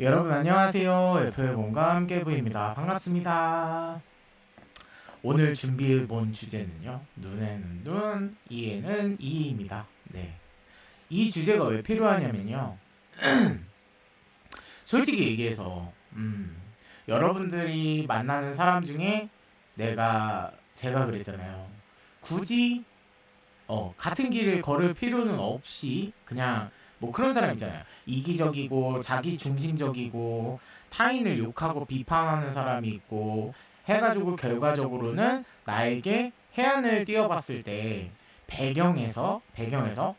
여러분 안녕하세요. F의 공감 깨부입니다. 반갑습니다. 오늘 준비해 본 주제는요. 눈에는 눈, 이에는 이입니다. 네. 이 주제가 왜 필요하냐면요. 솔직히 얘기해서 여러분들이 만나는 사람 중에 제가 그랬잖아요. 굳이 같은 길을 걸을 필요는 없이 그냥 뭐 그런 사람 있잖아요. 이기적이고 자기 중심적이고 타인을 욕하고 비판하는 사람이 있고 해가지고 결과적으로는 나에게 해안을 띄워봤을 때 배경에서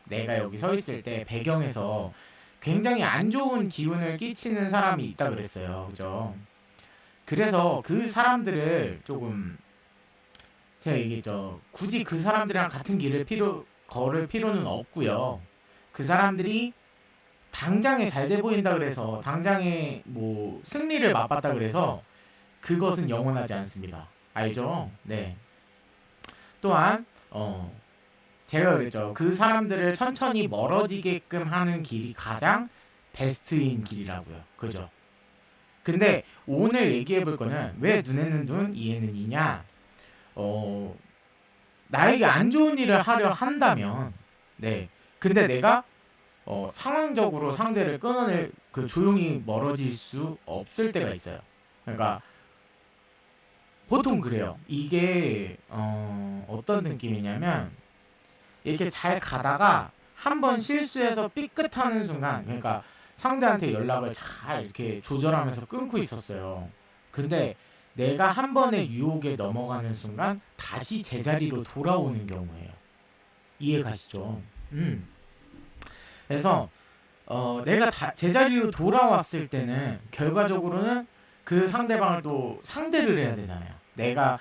내가 여기 서 있을 때 배경에서 굉장히 안 좋은 기운을 끼치는 사람이 있다 그랬어요. 그죠? 그래서 그 사람들을 조금 제가 얘기했죠. 굳이 그 사람들이랑 같은 길을 걸을 필요는 없고요. 그 사람들이 당장에 잘 돼 보인다 그래서 당장에 뭐 승리를 맛봤다 그래서 그것은 영원하지 않습니다. 알죠? 네. 또한 제가 그랬죠. 그 사람들을 천천히 멀어지게끔 하는 길이 가장 베스트인 길이라고요. 그죠? 근데 오늘 얘기해 볼 거는 왜 눈에는 눈, 이에는 이냐? 어, 나에게 안 좋은 일을 하려 한다면, 네. 근데 내가 상황적으로 상대를 끊어낼 조용히 멀어질 수 없을 때가 있어요. 그러니까 보통 그래요. 이게 어떤 느낌이냐면 이렇게 잘 가다가 한 번 실수해서 삐끗하는 순간, 그러니까 상대한테 연락을 잘 이렇게 조절하면서 끊고 있었어요. 근데 내가 한 번의 유혹에 넘어가는 순간 다시 제자리로 돌아오는 경우예요. 이해 가시죠? 그래서 내가 제자리로 돌아왔을 때는 결과적으로는 그 상대방을 또 상대를 해야 되잖아요. 내가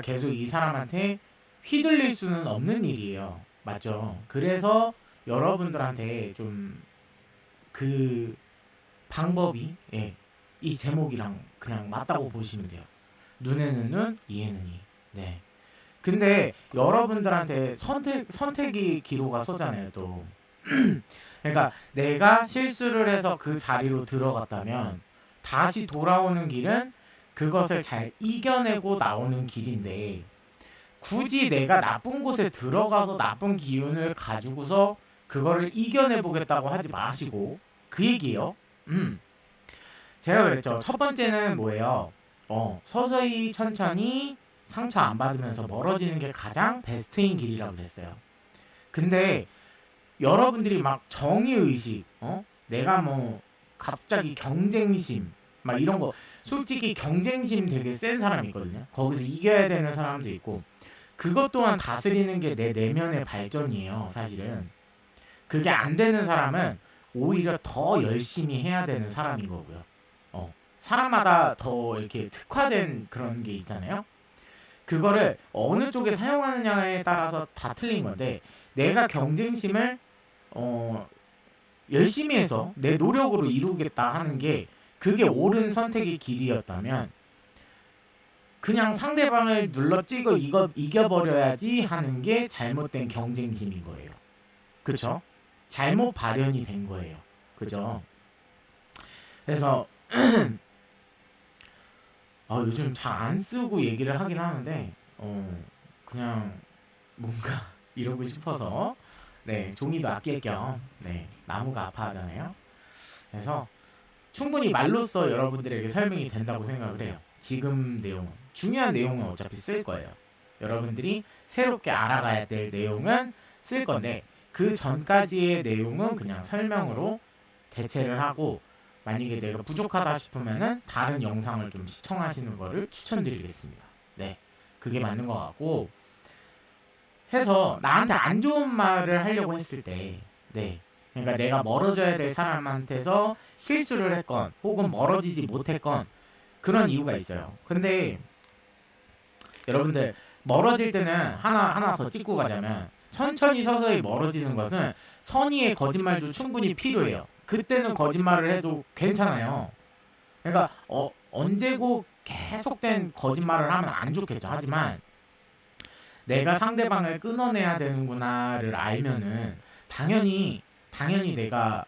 계속 이 사람한테 휘둘릴 수는 없는 일이에요. 맞죠? 그래서 여러분들한테 좀 그 방법이 이 제목이랑 그냥 맞다고 보시면 돼요. 눈에는 눈, 이에는 이. 네. 근데 여러분들한테 선택이 기로가 서잖아요, 또. 그러니까 내가 실수를 해서 그 자리로 들어갔다면 다시 돌아오는 길은 그것을 잘 이겨내고 나오는 길인데 굳이 내가 나쁜 곳에 들어가서 나쁜 기운을 가지고서 그거를 이겨내 보겠다고 하지 마시고 그 얘기예요. 제가 그랬죠. 첫 번째는 뭐예요? 서서히 천천히 상처 안 받으면서 멀어지는 게 가장 베스트인 길이라고 그랬어요. 근데 여러분들이 막 정의의식, 내가 뭐 갑자기 경쟁심, 막 이런 거, 솔직히 경쟁심 되게 센 사람이 있거든요. 거기서 이겨야 되는 사람도 있고, 그것 또한 다스리는 게 내 내면의 발전이에요, 사실은. 그게 안 되는 사람은 오히려 더 열심히 해야 되는 사람인 거고요. 사람마다 더 이렇게 특화된 그런 게 있잖아요. 그거를 어느 쪽에 사용하느냐에 따라서 다 틀린 건데, 내가 경쟁심을 열심히 해서 내 노력으로 이루겠다 하는 게 그게 옳은 선택의 길이었다면 그냥 상대방을 눌러 찍어 이겨버려야지 하는 게 잘못된 경쟁심인 거예요. 그쵸? 잘못 발현이 된 거예요. 그죠? 그래서 요즘 잘 안 쓰고 얘기를 하긴 하는데 그냥 뭔가 이러고 싶어서 네, 종이도 아낄 겸 나무가 아파하잖아요. 그래서 충분히 말로써 여러분들에게 설명이 된다고 생각을 해요. 지금 내용은 중요한 내용은 어차피 쓸 거예요. 여러분들이 새롭게 알아가야 될 내용은 쓸 건데 그 전까지의 내용은 그냥 설명으로 대체를 하고 만약에 내가 부족하다 싶으면은 다른 영상을 좀 시청하시는 거를 추천드리겠습니다. 네, 그게 맞는 것 같고 해서 나한테 안 좋은 말을 하려고 했을 때, 네, 그러니까 내가 멀어져야 될 사람한테서 실수를 했건 혹은 멀어지지 못했건 그런 이유가 있어요. 근데 여러분들 멀어질 때는 하나 더 찍고 가자면 천천히 서서히 멀어지는 것은 선의의 거짓말도 충분히 필요해요. 그때는 거짓말을 해도 괜찮아요. 그러니까 언제고 계속된 거짓말을 하면 안 좋겠죠. 하지만 내가 상대방을 끊어내야 되는구나를 알면은 당연히 내가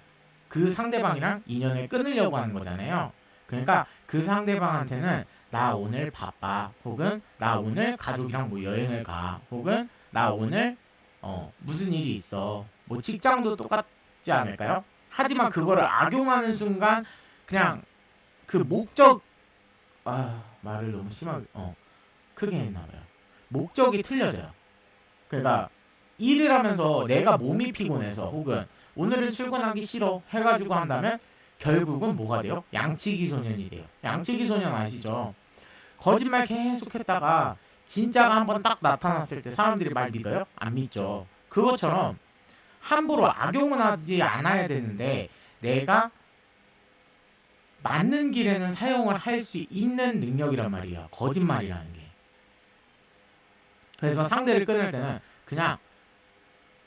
그 상대방이랑 인연을 끊으려고 하는 거잖아요. 그러니까 그 상대방한테는 나 오늘 바빠, 혹은 나 오늘 가족이랑 뭐 여행을 가, 혹은 나 오늘 무슨 일이 있어. 뭐 직장도 똑같지 않을까요? 하지만 그거를 악용하는 순간 그냥 그 목적, 말을 너무 심하게 크게 했나봐요. 목적이 틀려져요. 그러니까 일을 하면서 내가 몸이 피곤해서, 혹은 오늘은 출근하기 싫어 해가지고 한다면 결국은 뭐가 돼요? 양치기 소년이 돼요. 양치기 소년 아시죠? 거짓말 계속 했다가 진짜가 한번 딱 나타났을 때 사람들이 말 믿어요? 안 믿죠. 그것처럼 함부로 악용은 하지 않아야 되는데 내가 맞는 길에는 사용을 할 수 있는 능력이란 말이에요. 거짓말이라는 게. 그래서 상대를 끊을 때는 그냥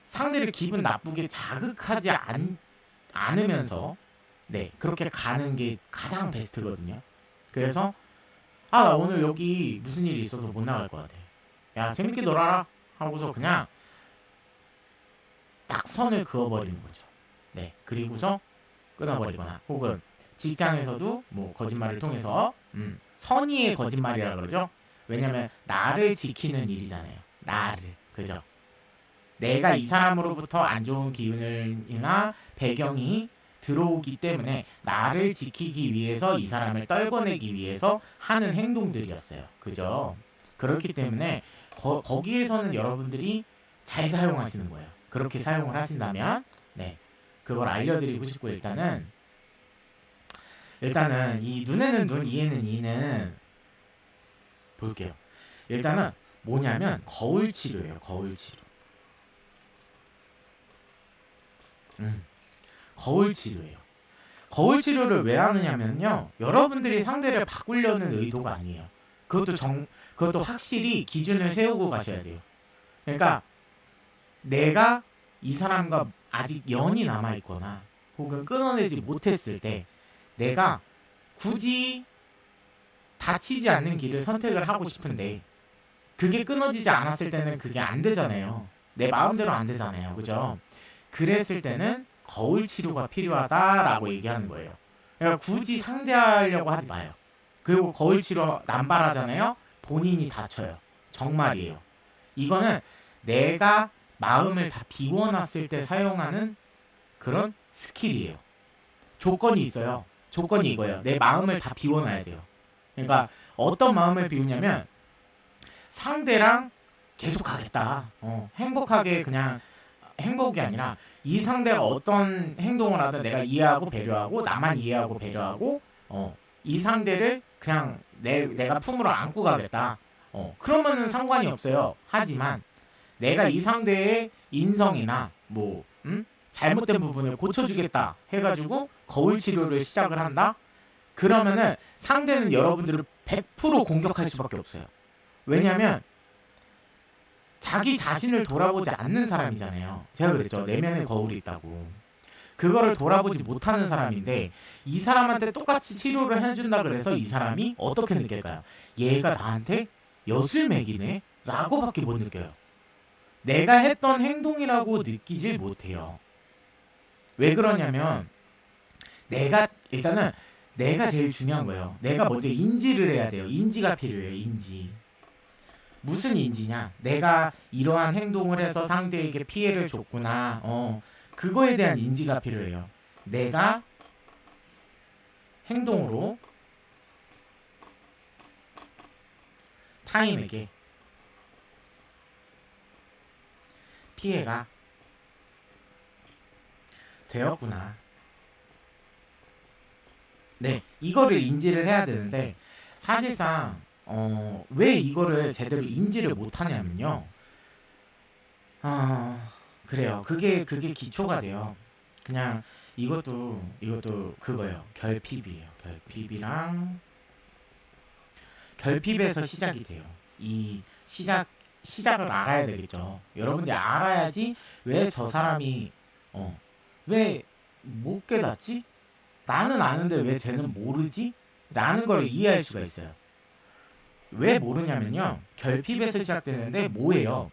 상대를 기분 나쁘게 자극하지 않으면서 그렇게 가는 게 가장 베스트거든요. 그래서 나 오늘 여기 무슨 일이 있어서 못 나갈 것 같아. 야, 재밌게 놀아라 하고서 그냥 딱 선을 그어버리는 거죠. 그리고서 끊어버리거나, 혹은 직장에서도 뭐 거짓말을 통해서 선의의 거짓말이라 그러죠. 왜냐면 나를 지키는 일이잖아요. 나를, 그죠? 내가 이 사람으로부터 안 좋은 기운이나 배경이 들어오기 때문에 나를 지키기 위해서 이 사람을 떨궈내기 위해서 하는 행동들이었어요. 그죠? 그렇기 때문에 거기에서는 여러분들이 잘 사용하시는 거예요. 그렇게 사용을 하신다면 그걸 알려드리고 싶고, 일단은 이 눈에는 눈, 이에는 이는 볼게요. 일단은 뭐냐면 거울 치료예요. 거울 치료. 거울 치료예요. 거울 치료를 왜 하느냐면요, 여러분들이 상대를 바꾸려는 의도가 아니에요. 그것도 확실히 기준을 세우고 가셔야 돼요. 그러니까 내가 이 사람과 아직 연이 남아있거나 혹은 끊어내지 못했을 때 내가 굳이 다치지 않는 길을 선택을 하고 싶은데 그게 끊어지지 않았을 때는 그게 안 되잖아요. 내 마음대로 안 되잖아요. 그죠? 그랬을 때는 거울 치료가 필요하다라고 얘기하는 거예요. 그러니까 굳이 상대하려고 하지 마요. 그리고 거울 치료 남발하잖아요. 본인이 다쳐요. 정말이에요. 이거는 내가 마음을 다 비워놨을 때 사용하는 그런 스킬이에요. 조건이 있어요. 조건이 이거예요. 내 마음을 다 비워놔야 돼요. 그러니까 어떤 마음을 비우냐면 상대랑 계속 가겠다. 행복하게, 그냥 행복이 아니라 이 상대가 어떤 행동을 하든 내가 이해하고 배려하고, 나만 이해하고 배려하고, 이 상대를 그냥 내가 품으로 안고 가겠다. 그러면은 상관이 없어요. 하지만 내가 이 상대의 인성이나 잘못된 부분을 고쳐주겠다 해가지고 거울 치료를 시작을 한다? 그러면은 상대는 여러분들을 100% 공격할 수밖에 없어요. 왜냐면 자기 자신을 돌아보지 않는 사람이잖아요. 제가 그랬죠. 내면에 거울이 있다고. 그거를 돌아보지 못하는 사람인데 이 사람한테 똑같이 치료를 해준다 그래서 이 사람이 어떻게 느낄까요? 얘가 나한테 엿을 매기네? 라고밖에 못 느껴요. 내가 했던 행동이라고 느끼질 못해요. 왜 그러냐면 일단은 내가 제일 중요한 거예요. 내가 먼저 인지를 해야 돼요. 인지가 필요해요. 인지. 무슨 인지냐? 내가 이러한 행동을 해서 상대에게 피해를 줬구나. 그거에 대한 인지가 필요해요. 내가 행동으로 타인에게 피해가 되었구나. 이거를 인지를 해야 되는데 사실상 왜 이거를 제대로 인지를 못하냐면요. 그래요. 그게 기초가 돼요. 그냥 이것도 그거예요. 결핍이에요. 결핍에서 시작이 돼요. 이 시작을 알아야 되겠죠. 여러분들이 알아야지 왜 저 사람이 왜 못 깨닫지? 나는 아는데 왜 쟤는 모르지? 라는 걸 이해할 수가 있어요. 왜 모르냐면요. 결핍에서 시작되는데 뭐예요?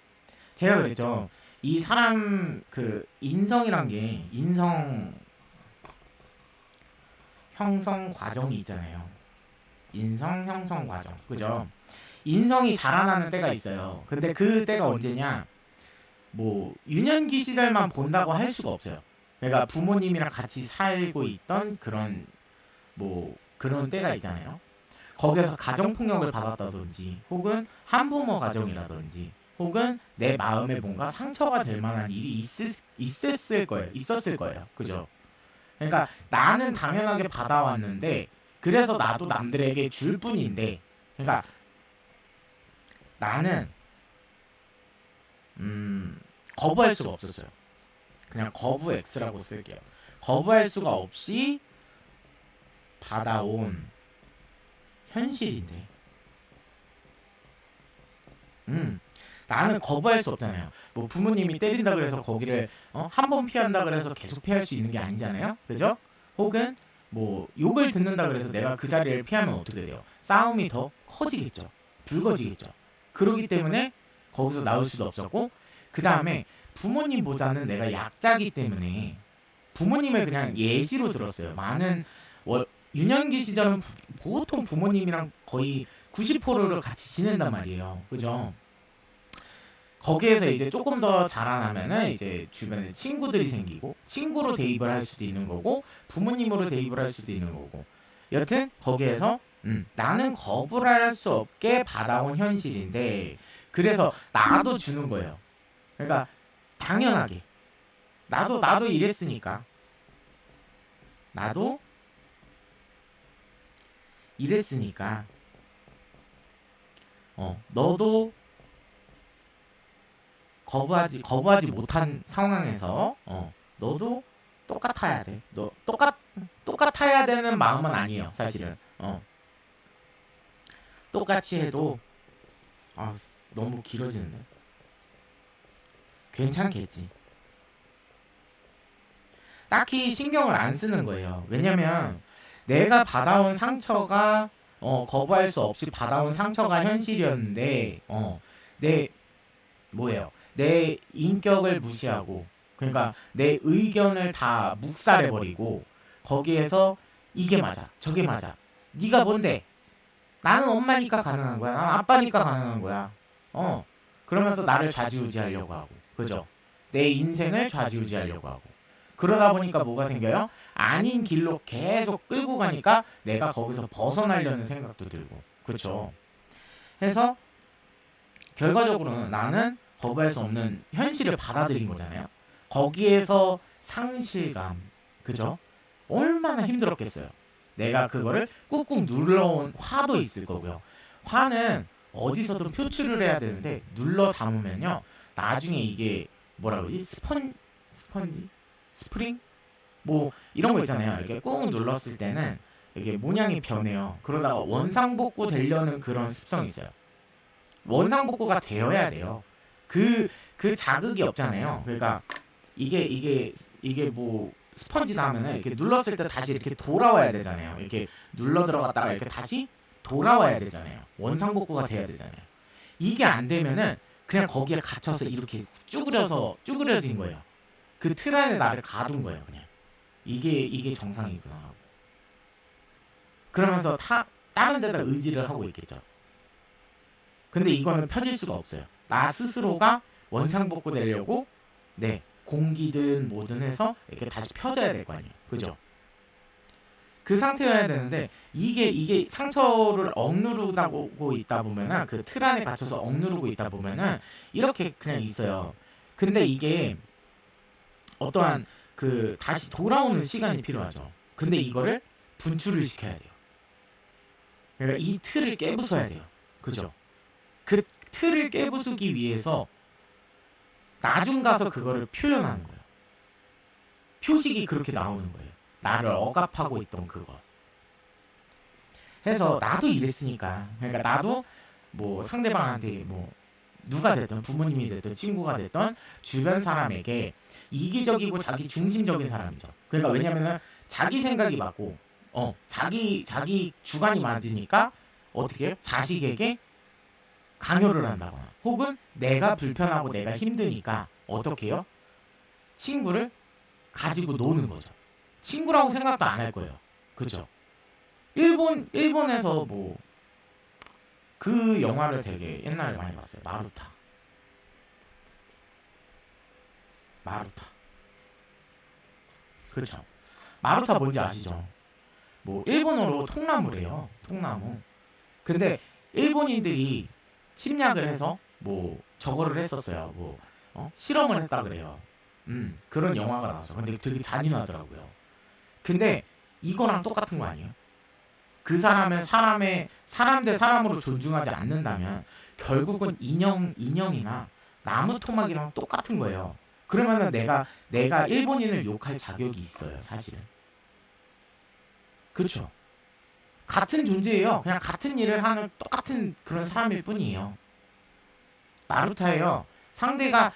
제가 그랬죠. 이 사람 인성이란 게 형성 과정이 있잖아요. 인성 형성 과정. 그죠? 인성이 자라나는 때가 있어요. 근데 그 때가 언제냐? 뭐 유년기 시절만 본다고 할 수가 없어요. 그러니까 부모님이랑 같이 살고 있던 그런 뭐 그런 때가 있잖아요. 거기에서 가정폭력을 받았다든지 혹은 한부모 가정이라든지 혹은 내 마음에 뭔가 상처가 될 만한 일이 있었을 거예요. 그죠? 그러니까 나는 당연하게 받아왔는데 그래서 나도 남들에게 줄 뿐인데 그러니까 나는 거부할 수가 없었어요. 그냥 거부 X라고 쓸게요. 거부할 수가 없이 받아온 현실인데 나는 거부할 수 없잖아요. 뭐 부모님이 때린다 그래서 거기를 한 번 피한다 그래서 계속 피할 수 있는 게 아니잖아요. 그죠? 혹은 뭐 욕을 듣는다 그래서 내가 그 자리를 피하면 어떻게 돼요? 싸움이 더 커지겠죠. 불거지겠죠. 그렇기 때문에 거기서 나올 수도 없었고 그 다음에 부모님보다는 내가 약자기 때문에 부모님을 그냥 예시로 들었어요. 많은 유년기 시절은 보통 부모님이랑 거의 90%를 같이 지낸단 말이에요. 그죠? 거기에서 이제 조금 더 자라나면은 이제 주변에 친구들이 생기고 친구로 대입을 할 수도 있는 거고 부모님으로 대입을 할 수도 있는 거고 여튼 거기에서 나는 거부를 할 수 없게 받아온 현실인데 그래서 나도 주는 거예요. 그러니까 당연하게 나도 이랬으니까 나도 이랬으니까 너도 거부하지 못한 상황에서 너도 똑같아야 돼. 너 똑같아야 되는 마음은 아니에요. 사실은 똑같이 해도 너무 길어지는데 괜찮겠지. 딱히 신경을 안 쓰는 거예요. 왜냐면 내가 받아온 상처가 거부할 수 없이 받아온 상처가 현실이었는데 내 인격을 무시하고 그러니까 내 의견을 다 묵살해버리고 거기에서 이게 맞아 저게 맞아 네가 뭔데 나는 엄마니까 가능한 거야 난 아빠니까 가능한 거야 그러면서 나를 좌지우지하려고 하고 그죠? 내 인생을 좌지우지하려고 하고 그러다 보니까 뭐가 생겨요? 아닌 길로 계속 끌고 가니까 내가 거기서 벗어나려는 생각도 들고 그렇죠? 해서 결과적으로는 나는 거부할 수 없는 현실을 받아들인 거잖아요. 거기에서 상실감, 그죠? 얼마나 힘들었겠어요. 내가 그거를 꾹꾹 눌러온 화도 있을 거고요. 화는 어디서든 표출을 해야 되는데 눌러 담으면요. 나중에 이게 뭐라 그러지? 스펀지? 스프링? 뭐 이런 거 있잖아요. 이렇게 꾹 눌렀을 때는 이게 모양이 변해요. 그러다가 원상복구 되려는 그런 습성이 있어요. 원상복구가 되어야 돼요. 그 자극이 없잖아요. 그러니까 이게 뭐 스펀지다 하면은 이렇게 눌렀을 때 다시 이렇게 돌아와야 되잖아요. 이렇게 눌러 들어갔다가 이렇게 다시 돌아와야 되잖아요. 원상복구가 돼야 되잖아요. 이게 안 되면은 그냥 거기에 갇혀서 이렇게 쭈그려진 거예요. 그 틀 안에 나를 가둔 거예요. 그냥 이게 정상이구나 하고. 그러면서 다른 데다 의지를 하고 있겠죠. 근데 이거는 펴질 수가 없어요. 나 스스로가 원상복구 되려고 공기든 뭐든 해서 이렇게 다시 펴져야 될 거 아니에요. 그죠? 그 상태여야 되는데 이게 상처를 억누르고 있다 보면은 그 틀 안에 갇혀서 억누르고 있다 보면은 이렇게 그냥 있어요. 근데 이게 어떠한 그 다시 돌아오는 시간이 필요하죠. 근데 이거를 분출을 시켜야 돼요. 그러니까 이 틀을 깨부숴야 돼요. 그죠? 그 틀을 깨부수기 위해서 나중 가서 그거를 표현하는 거예요. 표식이 그렇게 나오는 거예요. 나를 억압하고 있던 그거. 해서 나도 이랬으니까. 그러니까 나도 뭐 상대방한테 뭐 누가 됐든 부모님이 됐든 친구가 됐든 주변 사람에게 이기적이고 자기 중심적인 사람이죠. 그러니까 왜냐면은 자기 생각이 맞고 자기 주관이 맞으니까 어떻게 해요? 자식에게 강요를 한다거나 혹은 내가 불편하고 내가 힘드니까 어떻게 해요? 친구를 가지고 노는 거죠. 친구라고 생각도 안 할 거예요. 그죠? 일본에서 뭐 그 영화를 되게 옛날에 많이 봤어요. 마루타. 그쵸? 마루타 뭔지 아시죠? 뭐 일본어로 통나무래요. 통나무. 근데 일본인들이 침략을 해서 뭐 저거를 했었어요. 뭐 실험을 했다 그래요. 그런 영화가 나와서 근데 되게 잔인하더라고요. 근데 이거랑 똑같은 거 아니에요? 그 사람을 사람 대 사람으로 존중하지 않는다면 결국은 인형이나 나무 토막이랑 똑같은 거예요. 그러면은 내가 일본인을 욕할 자격이 있어요, 사실은. 그렇죠? 같은 존재예요. 그냥 같은 일을 하는 똑같은 그런 사람일 뿐이에요. 나루타예요. 상대가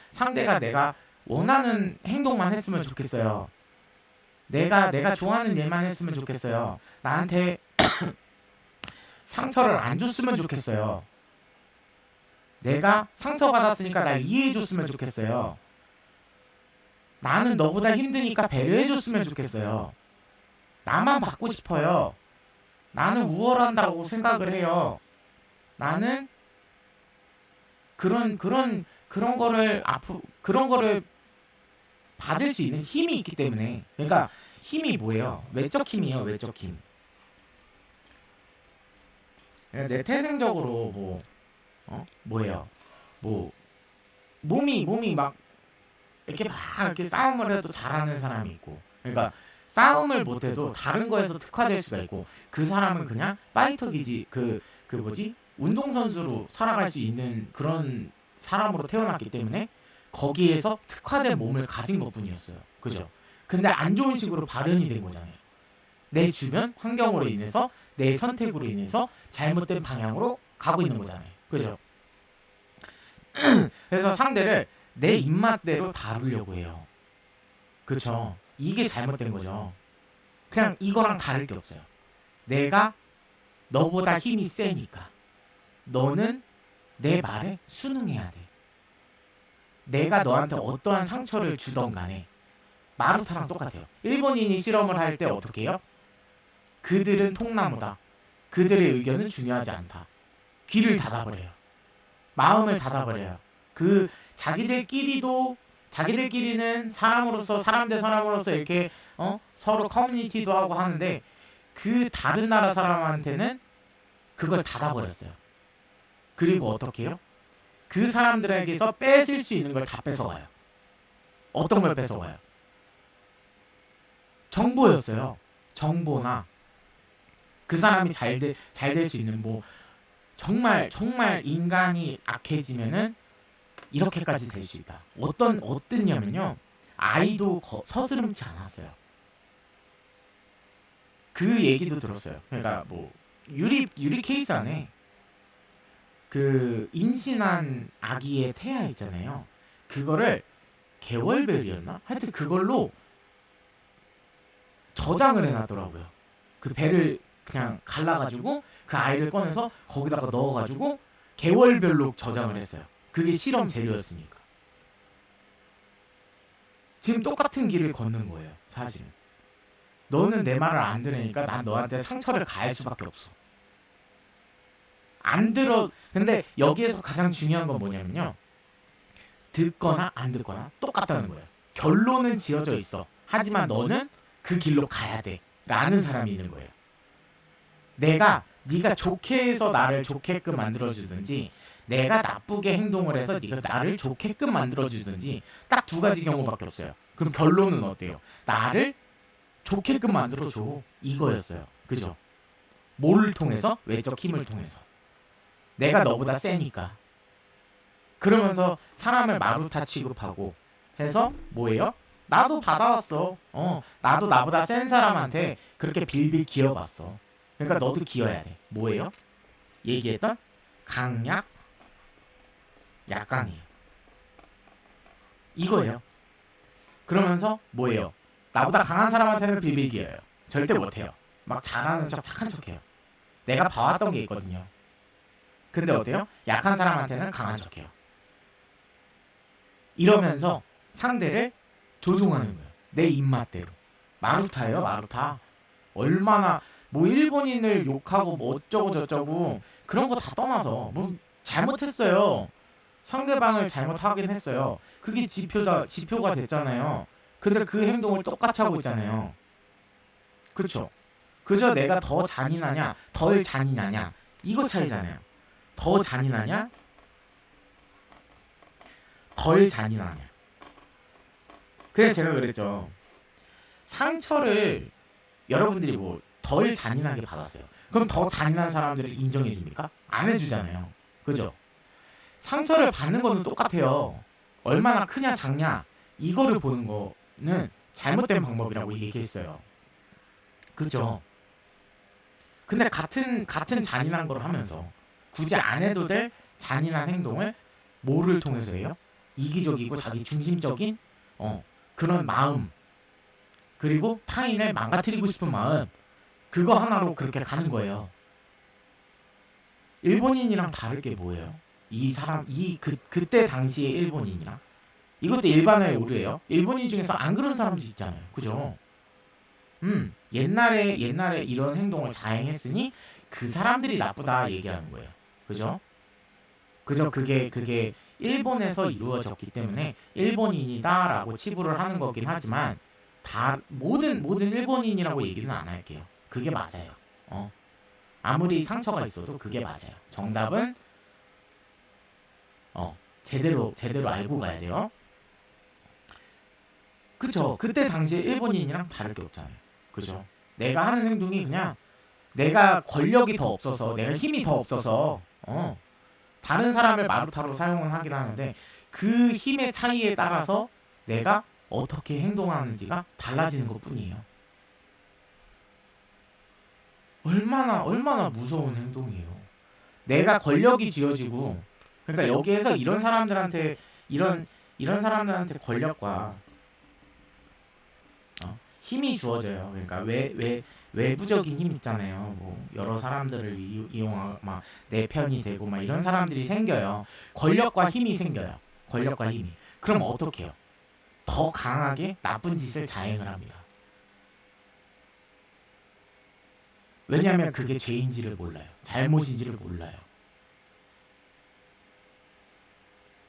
내가 원하는 행동만 했으면 좋겠어요. 내가 좋아하는 일만 했으면 좋겠어요. 나한테 상처를 안 줬으면 좋겠어요. 내가 상처받았으니까 날 이해해줬으면 좋겠어요. 나는 너보다 힘드니까 배려해줬으면 좋겠어요. 나만 받고 싶어요. 나는 우월한다고 생각을 해요. 나는 그런 거를 받을 수 있는 힘이 있기 때문에. 그러니까 힘이 뭐예요? 외적 힘이에요. 외적 힘. 그러니까 내 태생적으로 뭐예요? 뭐 몸이 막 이렇게 싸움을 해도 잘하는 사람이 있고, 그러니까 싸움을 못해도 다른 거에서 특화될 수가 있고, 그 사람은 그냥 파이터 기지 그 뭐지 운동선수로 살아갈 수 있는 그런 사람으로 태어났기 때문에 거기에서 특화된 몸을 가진 것뿐이었어요. 그죠? 근데 안 좋은 식으로 발현이 된 거잖아요. 내 주변 환경으로 인해서, 내 선택으로 인해서 잘못된 방향으로 가고 있는 거잖아요. 그죠? 그래서 상대를 내 입맛대로 다루려고 해요. 그쵸? 이게 잘못된 거죠. 그냥 이거랑 다를 게 없어요. 내가 너보다 힘이 세니까 너는 내 말에 순응해야 돼. 내가 너한테 어떠한 상처를 주던 간에. 마루타랑 똑같아요. 일본인이 실험을 할 때 어떻게 해요? 그들은 통나무다. 그들의 의견은 중요하지 않다. 귀를 닫아버려요. 마음을 닫아버려요. 그 자기들끼리는 사람으로서, 사람 대 사람으로서 이렇게 서로 커뮤니티도 하고 하는데, 그 다른 나라 사람한테는 그걸 닫아버렸어요. 그리고 어떻게 해요? 그 사람들에게서 뺏을 수 있는 걸 다 뺏어와요. 어떤 걸 뺏어와요? 정보였어요. 정보나 그 사람이 잘 될 수 있는, 뭐 정말 인간이 악해지면은 이렇게까지 될 수 있다. 어땠냐면요, 아이도 서스름치 않았어요. 그 얘기도 들었어요. 그러니까 뭐 유리 케이스 안에 그 임신한 아기의 태아 있잖아요. 그거를 개월별이었나? 하여튼 그걸로 저장을 해놨더라고요. 그 배를 그냥 갈라가지고 그 아이를 꺼내서 거기다가 넣어가지고 개월별로 저장을 했어요. 그게 실험 재료였으니까. 지금 똑같은 길을 걷는 거예요, 사실은. 너는 내 말을 안 들으니까 난 너한테 상처를 가할 수밖에 없어. 안 들어. 근데 여기에서 가장 중요한 건 뭐냐면요, 듣거나 안 듣거나 똑같다는 거예요. 결론은 지어져 있어. 하지만 너는 그 길로 가야 돼 라는 사람이 있는 거예요. 네가 좋게 해서 나를 좋게끔 만들어주든지, 내가 나쁘게 행동을 해서 네가 나를 좋게끔 만들어주든지, 딱 두 가지 경우밖에 없어요. 그럼 결론은 어때요? 나를 좋게끔 만들어줘, 이거였어요. 그죠? 뭐를 통해서? 외적 힘을 통해서. 내가 너보다 세니까. 그러면서 사람을 마루타 취급하고 해서 뭐예요? 나도 받아왔어. 나도 나보다 센 사람한테 그렇게 빌빌 기어봤어. 그러니까 너도 기어야 돼. 뭐예요? 얘기했던 강약, 약강이에요. 이거예요. 그러면서 뭐예요? 나보다 강한 사람한테는 빌빌 기어요. 절대 못해요. 막 잘하는 척, 착한 척해요. 내가 봐왔던 게 있거든요. 근데 어때요? 약한 사람한테는 강한 척해요. 이러면서 상대를 조종하는 거예요. 내 입맛대로. 마루타예요, 마루타. 얼마나 뭐 일본인을 욕하고 뭐 어쩌고 저쩌고 그런 거 다 떠나서 뭐 잘못했어요. 상대방을 잘못하긴 했어요. 그게 지표가 됐잖아요. 근데 그 행동을 똑같이 하고 있잖아요. 그쵸? 그저 내가 더 잔인하냐, 덜 잔인하냐 이거 차이잖아요. 더 잔인하냐, 덜 잔인하냐. 그래서 제가 그랬죠. 상처를 여러분들이 뭐 덜 잔인하게 받았어요. 그럼 더 잔인한 사람들을 인정해 줍니까? 안 해주잖아요. 그죠? 상처를 받는 거는 똑같아요. 얼마나 크냐 작냐 이거를 보는 거는 잘못된 방법이라고 얘기했어요. 그죠? 근데 같은 잔인한 걸 하면서 굳이 안 해도 될 잔인한 행동을 뭐를 통해서 해요? 이기적이고 자기 중심적인 그런 마음, 그리고 타인을 망가뜨리고 싶은 마음, 그거 하나로 그렇게 가는 거예요. 일본인이랑 다를 게 뭐예요? 이 사람 그때 당시의 일본인이랑 이것도 일반화의 오류예요. 일본인 중에서 안 그런 사람도 있잖아요. 그죠? 옛날에 이런 행동을 자행했으니 그 사람들이 나쁘다 얘기하는 거예요. 그죠? 그죠? 그게 일본에서 이루어졌기 때문에 일본인이다라고 치부를 하는 거긴 하지만 다 모든 일본인이라고 얘기는 안 할게요. 그게 맞아요. 아무리 상처가 있어도 그게 맞아요. 정답은 제대로 알고 가야 돼요. 그쵸? 그때 당시에 일본인이랑 다를 게 없잖아요. 그죠? 내가 하는 행동이 그냥 내가 권력이 더 없어서, 내가 힘이 더 없어서 다른 사람을 마루타로 사용을 하긴 하는데 그 힘의 차이에 따라서 내가 어떻게 행동하는지가 달라지는 것뿐이에요. 얼마나 무서운 행동이에요. 내가 권력이 쥐어지고, 그러니까 여기에서 이런 사람들한테 권력과 힘이 주어져요. 그러니까 외부적인 힘 있잖아요. 뭐 여러 사람들을 이용하고 막 내 편이 되고 막 이런 사람들이 생겨요. 권력과 힘이 생겨요. 권력과 힘이. 그럼 어떻게 해요? 더 강하게 나쁜 짓을 자행을 합니다. 왜냐하면 그게 죄인지를 몰라요. 잘못인지를 몰라요.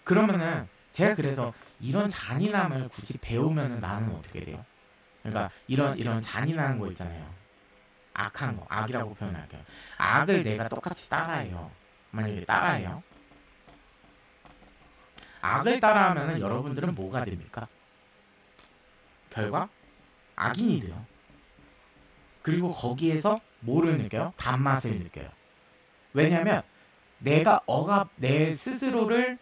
그러면은 제가 그래서 이런 잔인함을 굳이 배우면은 나는 어떻게 돼요? 그러니까 이런 잔인한 거 있잖아요. 악한 거, 악이라고 표현할게요. 악을 내가 똑같이 따라해요. 만약에 따라해요. 악을 따라하면은 여러분들은 뭐가 됩니까? 결과 악인이 돼요. 그리고 거기에서 뭐를 느껴요? 단맛을 느껴요. 왜냐면 내가 내 스스로를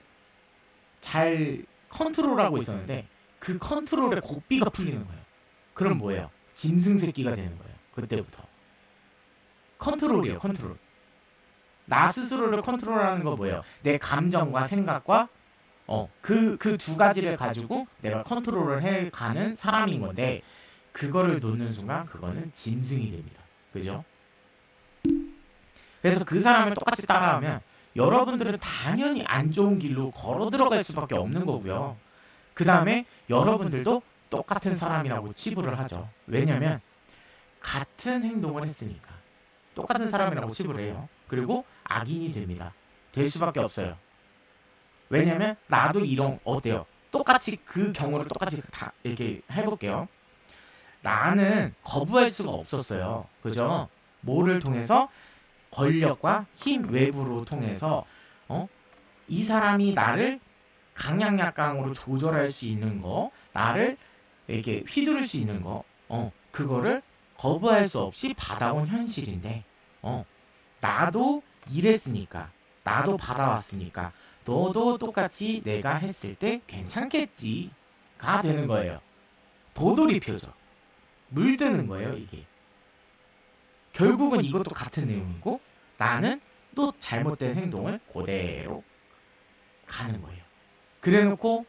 잘 컨트롤하고 있었는데 그 컨트롤에 고삐가 풀리는 거예요. 그럼 뭐예요? 짐승 새끼가 되는 거예요. 그때부터. 컨트롤이에요. 컨트롤. 나 스스로를 컨트롤하는 거 뭐예요? 내 감정과 생각과 그 두 가지를 가지고 내가 컨트롤을 해가는 사람인 건데 그거를 놓는 순간 그거는 짐승이 됩니다. 그죠? 그래서 그 사람을 똑같이 따라하면 여러분들은 당연히 안 좋은 길로 걸어 들어갈 수밖에 없는 거고요. 그 다음에 여러분들도 똑같은 사람이라고 치부를 하죠. 왜냐면 같은 행동을 했으니까. 똑같은 사람이라고 치부를 해요. 그리고 악인이 됩니다. 될 수밖에 없어요. 왜냐면 나도 어때요? 똑같이 그 경우를 똑같이 다 이렇게 해볼게요. 나는 거부할 수가 없었어요. 그죠? 뭐를 통해서? 권력과 힘 외부로 통해서 이 사람이 나를 강약약강으로 조절할 수 있는 거, 나를 이렇게 휘두를 수 있는 거, 그거를 거부할 수 없이 받아온 현실인데, 나도 이랬으니까, 나도 받아왔으니까, 너도 똑같이 내가 했을 때 괜찮겠지가 되는 거예요. 도돌이표죠. 물드는 거예요, 이게. 결국은 이것도 같은 내용이고 나는 또 잘못된 행동을 그대로 가는 거예요. 그래놓고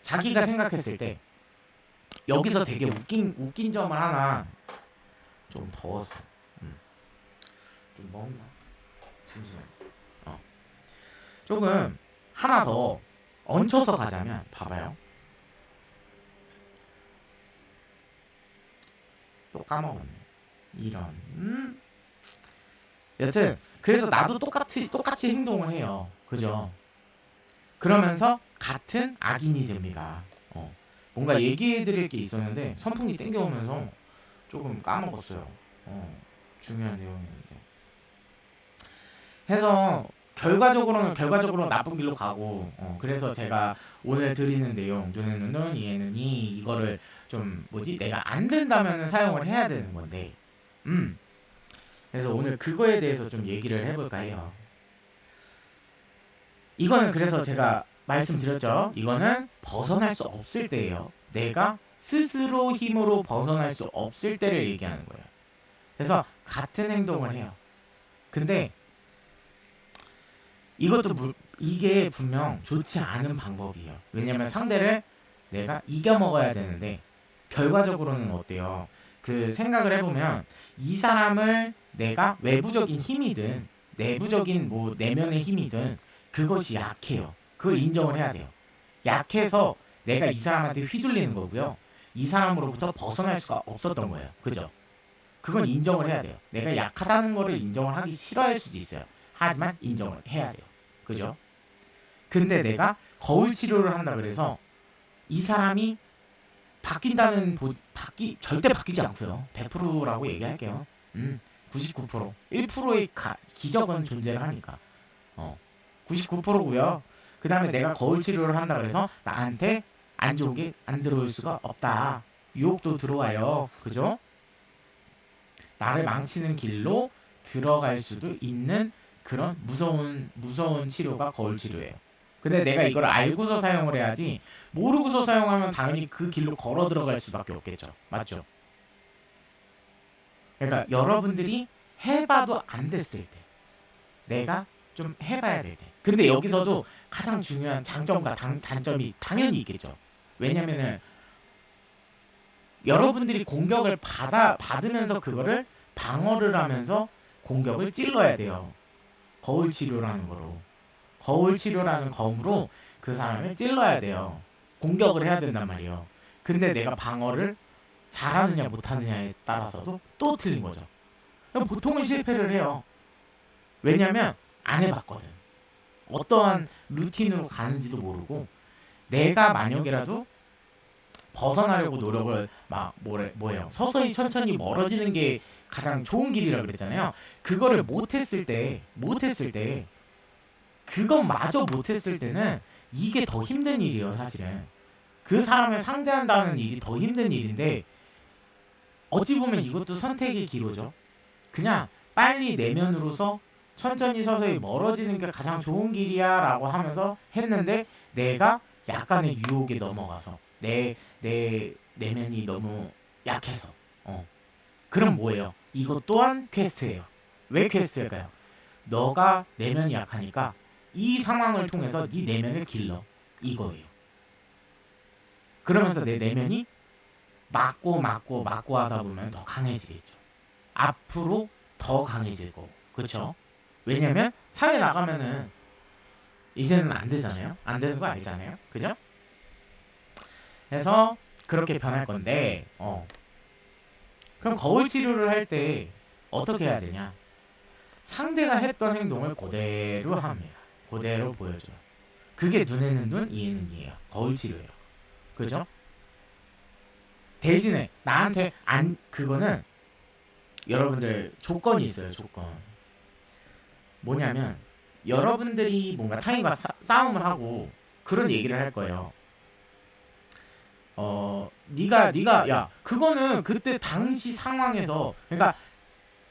자기가 생각했을 때 여기서 되게 웃긴 점을 하나 좀 더워서 좀 먹나? 잠시만. 조금 하나 더 얹혀서 가자면 봐봐요. 또 까먹었네. 이런. 여튼 그래서 나도 똑같이 행동을 해요. 그죠? 그러면서 같은 악인이 됩니다. 뭔가 얘기해드릴 게 있었는데 선풍기 땡겨오면서 조금 까먹었어요. 중요한 내용이었는데. 해서 결과적으로 나쁜 길로 가고, 그래서 제가 오늘 드리는 내용, 눈에는 눈, 이에는 이, 이거를 좀 내가 안 된다면 사용을 해야 되는 건데, 그래서 오늘 그거에 대해서 좀 얘기를 해볼까 해요. 이거는 그래서 제가 말씀드렸죠. 이거는 벗어날 수 없을 때예요. 내가 스스로 힘으로 벗어날 수 없을 때를 얘기하는 거예요. 그래서 같은 행동을 해요. 근데 이게 분명 좋지 않은 방법이에요. 왜냐면 상대를 내가 이겨먹어야 되는데 결과적으로는 어때요? 그 생각을 해보면 이 사람을 내가 외부적인 힘이든 내부적인 내면의 힘이든 그것이 약해요. 그걸 인정을 해야 돼요. 약해서 내가 이 사람한테 휘둘리는 거고요. 이 사람으로부터 벗어날 수가 없었던 거예요. 그죠? 그건 인정을 해야 돼요. 내가 약하다는 거를 인정을 하기 싫어할 수도 있어요. 하지만 인정을 해야 돼요. 그죠? 근데 내가 거울 치료를 한다 그래서 이 사람이 절대 바뀌지 않고요. 100%라고 얘기할게요. 99%, 1%의 기적은 존재를 하니까. 99%고요. 그 다음에 내가 거울 치료를 한다 그래서 나한테 안 좋은 게 안 들어올 수가 없다. 유혹도 들어와요. 그죠? 나를 망치는 길로 들어갈 수도 있는 그런 무서운 치료가 거울 치료예요. 근데 내가 이걸 알고서 사용을 해야지 모르고서 사용하면 당연히 그 길로 걸어 들어갈 수밖에 없겠죠. 맞죠? 그러니까 여러분들이 해봐도 안 됐을 때 내가 좀 해봐야 될 때. 근데 여기서도 가장 중요한 장점과 단점이 당연히 있겠죠. 왜냐면은 여러분들이 공격을 받으면서 그거를 방어를 하면서 공격을 찔러야 돼요. 거울 치료라는 거로. 거울 치료라는 검으로 그 사람을 찔러야 돼요. 공격을 해야 된단 말이에요. 근데 내가 방어를 잘하느냐 못하느냐에 따라서도 또 틀린 거죠. 그럼 보통은 실패를 해요. 왜냐면 안 해봤거든. 어떠한 루틴으로 가는지도 모르고 내가 만약이라도 벗어나려고 노력을 뭐예요? 서서히 천천히 멀어지는 게 가장 좋은 길이라 그랬잖아요. 그거를 못했을 때 그것마저 못했을 때는 이게 더 힘든 일이에요. 사실은 그 사람을 상대한다는 일이 더 힘든 일인데 어찌 보면 이것도 선택의 기로죠. 그냥 빨리 내면으로서 천천히 서서히 멀어지는 게 가장 좋은 길이야 라고 하면서 했는데 내가 약간의 유혹에 넘어가서 내 내면이 너무 약해서 그럼 뭐예요? 이것 또한 퀘스트예요. 왜 퀘스트일까요? 너가 내면이 약하니까 이 상황을 통해서 네 내면을 길러 이거예요. 그러면서 내 내면이 맞고 하다 보면 더 강해지겠죠. 앞으로 더 강해질 거고. 그렇죠? 왜냐면 사회 나가면은 이제는 안 되잖아요. 안 되는 거 알잖아요. 그죠? 그래서 그렇게 변할 건데 그럼 거울 치료를 할 때 어떻게 해야 되냐? 상대가 했던 행동을 그대로 합니다. 그대로 보여줘요. 그게 눈에는 눈, 이에는 이예요. 거울 치료예요. 그죠? 대신에 나한테 그거는 여러분들 조건이 있어요. 조건. 뭐냐면 여러분들이 뭔가 타인과 싸움을 하고 그런 얘기를 할 거예요. 네가 야 그거는 그때 당시 상황에서 그러니까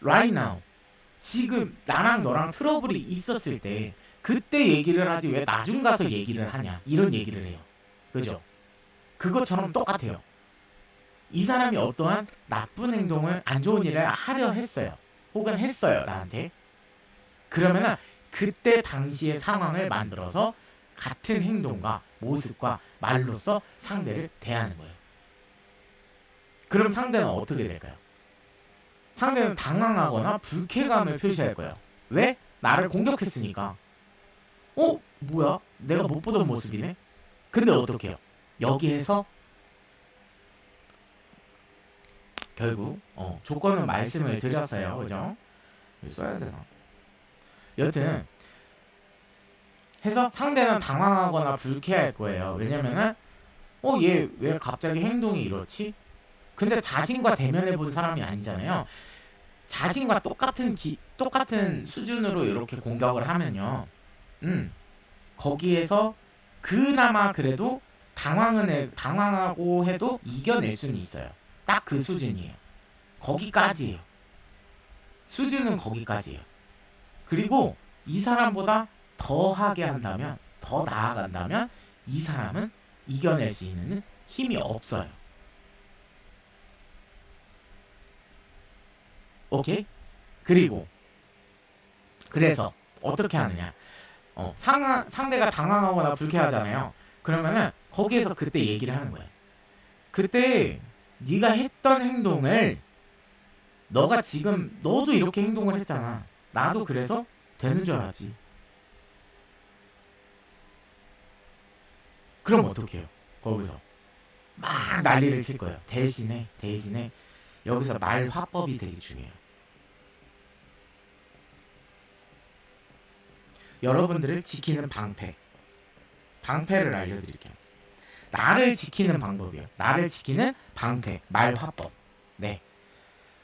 right now 지금 나랑 너랑 트러블이 있었을 때 그때 얘기를 하지 왜 나중 가서 얘기를 하냐 이런 얘기를 해요. 그죠? 그것처럼 똑같아요. 이 사람이 어떠한 나쁜 행동을 안 좋은 일을 하려 했어요. 혹은 했어요 나한테. 그러면은 그때 당시의 상황을 만들어서 같은 행동과 모습과 말로써 상대를 대하는 거예요. 그럼 상대는 어떻게 될까요? 상대는 당황하거나 불쾌감을 표시할 거예요. 왜? 나를 공격했으니까. 뭐야? 내가 못 보던 모습이네? 근데 어떻게 해요? 여기에서 결국 조건은 말씀을 드렸어요. 그죠? 써야 되나? 여튼 해서 상대는 당황하거나 불쾌할 거예요. 왜냐면은 얘 왜 갑자기 행동이 이렇지? 근데 자신과 대면해 본 사람이 아니잖아요. 자신과 똑같은 수준으로 이렇게 공격을 하면요. 거기에서 그나마 그래도 당황하고 해도 이겨낼 수는 있어요. 딱 그 수준이에요. 거기까지예요. 수준은 거기까지예요. 그리고 이 사람보다 더 하게 한다면, 더 나아간다면 이 사람은 이겨낼 수 있는 힘이 없어요. 오케이? 그래서 어떻게 하느냐? 상대가 당황하거나 불쾌하잖아요. 그러면은 거기에서 그때 얘기를 하는 거예요. 그때 네가 했던 행동을 너도 이렇게 행동을 했잖아. 나도 그래서 되는 줄 알았지. 그럼 어떻게 해요? 거기서 막 난리를 칠 거예요. 대신에 여기서 말 화법이 되게 중요해요. 여러분들을 지키는 방패를 알려드릴게요. 나를 지키는 방법이에요. 나를 지키는 방패, 말 화법. 네,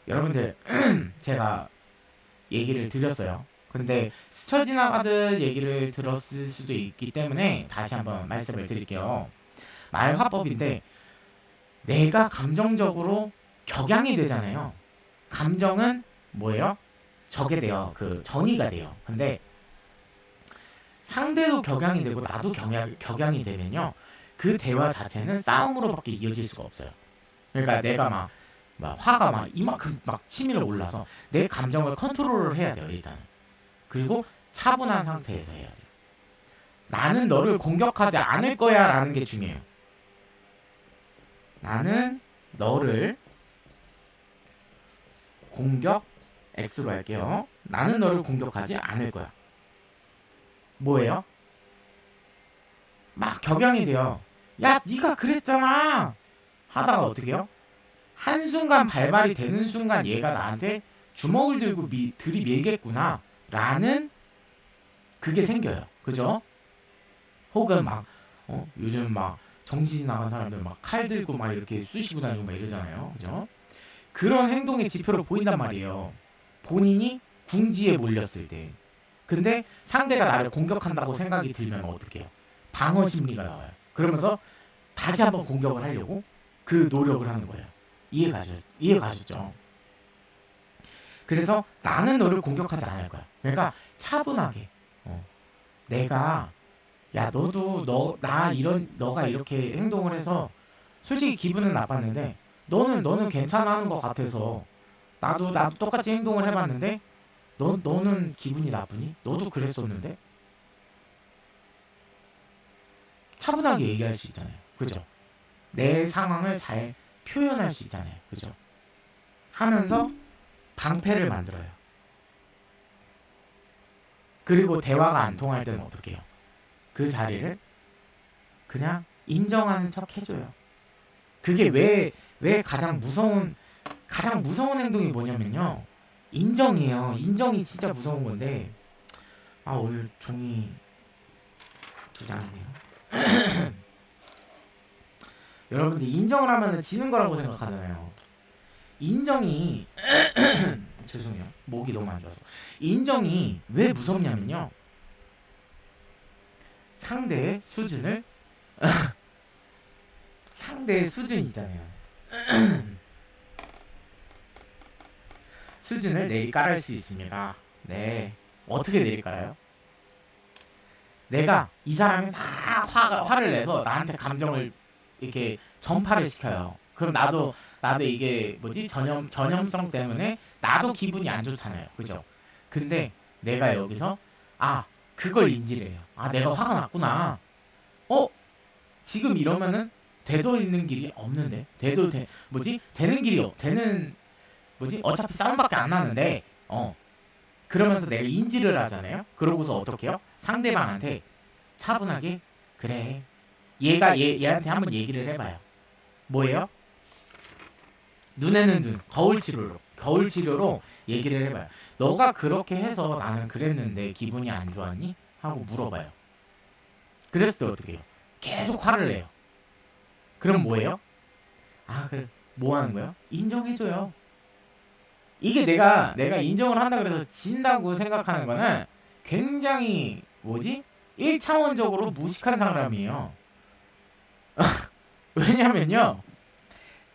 여러분들 제가 얘기를 드렸어요. 근데 스쳐 지나가듯 얘기를 들었을 수도 있기 때문에 다시 한번 말씀을 드릴게요. 말 화법인데 내가 감정적으로 격양이 되잖아요. 감정은 뭐예요? 적게 돼요. 전이가 돼요. 근데 상대도 격양이 되고 나도 격양이 되면요. 그 대화 자체는 싸움으로밖에 이어질 수가 없어요. 그러니까 내가 막 화가 막 이만큼 막 치밀어 올라서 내 감정을 컨트롤을 해야 돼요. 일단. 그리고 차분한 상태에서 해야 돼요. 나는 너를 공격하지 않을 거야 라는 게 중요해요. 나는 너를 공격 X로 할게요. 나는 너를 공격하지 않을 거야. 뭐예요? 막 격양이 돼요. 야, 네가 그랬잖아. 하다가 어떻게 해요? 한순간 발발이 되는 순간 얘가 나한테 주먹을 들고 들이밀겠구나 라는 그게 생겨요. 그죠? 혹은 막 요즘 막 정신 나간 사람들 막 칼 들고 막 이렇게 쑤시고 다니고 막 이러잖아요. 그죠? 그런 행동의 지표로 보인단 말이에요. 본인이 궁지에 몰렸을 때. 근데 상대가 나를 공격한다고 생각이 들면 어떻게 해요? 방어 심리가 나와요. 그러면서 다시 한번 공격을 하려고 그 노력을 하는 거예요. 이해가셨죠? 그래서 나는 너를 공격하지 않을 거야. 그러니까 차분하게 내가 너가 이렇게 행동을 해서 솔직히 기분은 나빴는데 너는 괜찮아 하는 것 같아서 나도 똑같이 행동을 해봤는데 너는 기분이 나쁘니? 너도 그랬었는데? 차분하게 얘기할 수 있잖아요. 그죠? 내 상황을 잘 표현할 수 있잖아요. 그죠? 하면서 방패를 만들어요. 그리고 대화가 안 통할 때는 어떻게 해요? 그 자리를 그냥 인정하는 척 해줘요. 그게 왜 가장 무서운 행동이 뭐냐면요. 인정이에요. 인정이 진짜 무서운 건데 오늘 종이 2장이네요. 여러분들 인정을 하면 지는 거라고 생각하잖아요. 인정이 죄송해요. 목이 너무 안 좋아서. 인정이 왜 무섭냐면요. 상대의 수준을 상대의 수준이잖아요. 수준을 내리깔을 수 있습니다. 네. 어떻게 내리깔아요? 내가 이 사람이 막 화를 내서 나한테 감정을 이렇게 전파를 시켜요. 그럼 나도 이게 전염성 때문에 나도 기분이 안 좋잖아요. 그죠? 근데 내가 여기서 그걸 인지를 해요. 내가 화가 났구나. 지금 이러면은 되돌리는 길이 없는데. 어차피 싸움밖에 안 나는데. 그러면서 내가 인지를 하잖아요. 그러고서 어떻게 해요? 상대방한테 차분하게 그래. 얘한테 한번 얘기를 해봐요. 뭐예요? 눈에는 눈, 거울 치료로 얘기를 해봐요. 너가 그렇게 해서 나는 그랬는데 기분이 안 좋았니? 하고 물어봐요. 그랬을 때 어떻게 해요? 계속 화를 내요. 그럼 뭐예요? 아, 그래. 뭐 하는 거예요? 인정해줘요. 이게 내가 인정을 한다 그래서 진다고 생각하는 거는 굉장히 뭐지? 1차원적으로 무식한 사람이에요. 왜냐면요,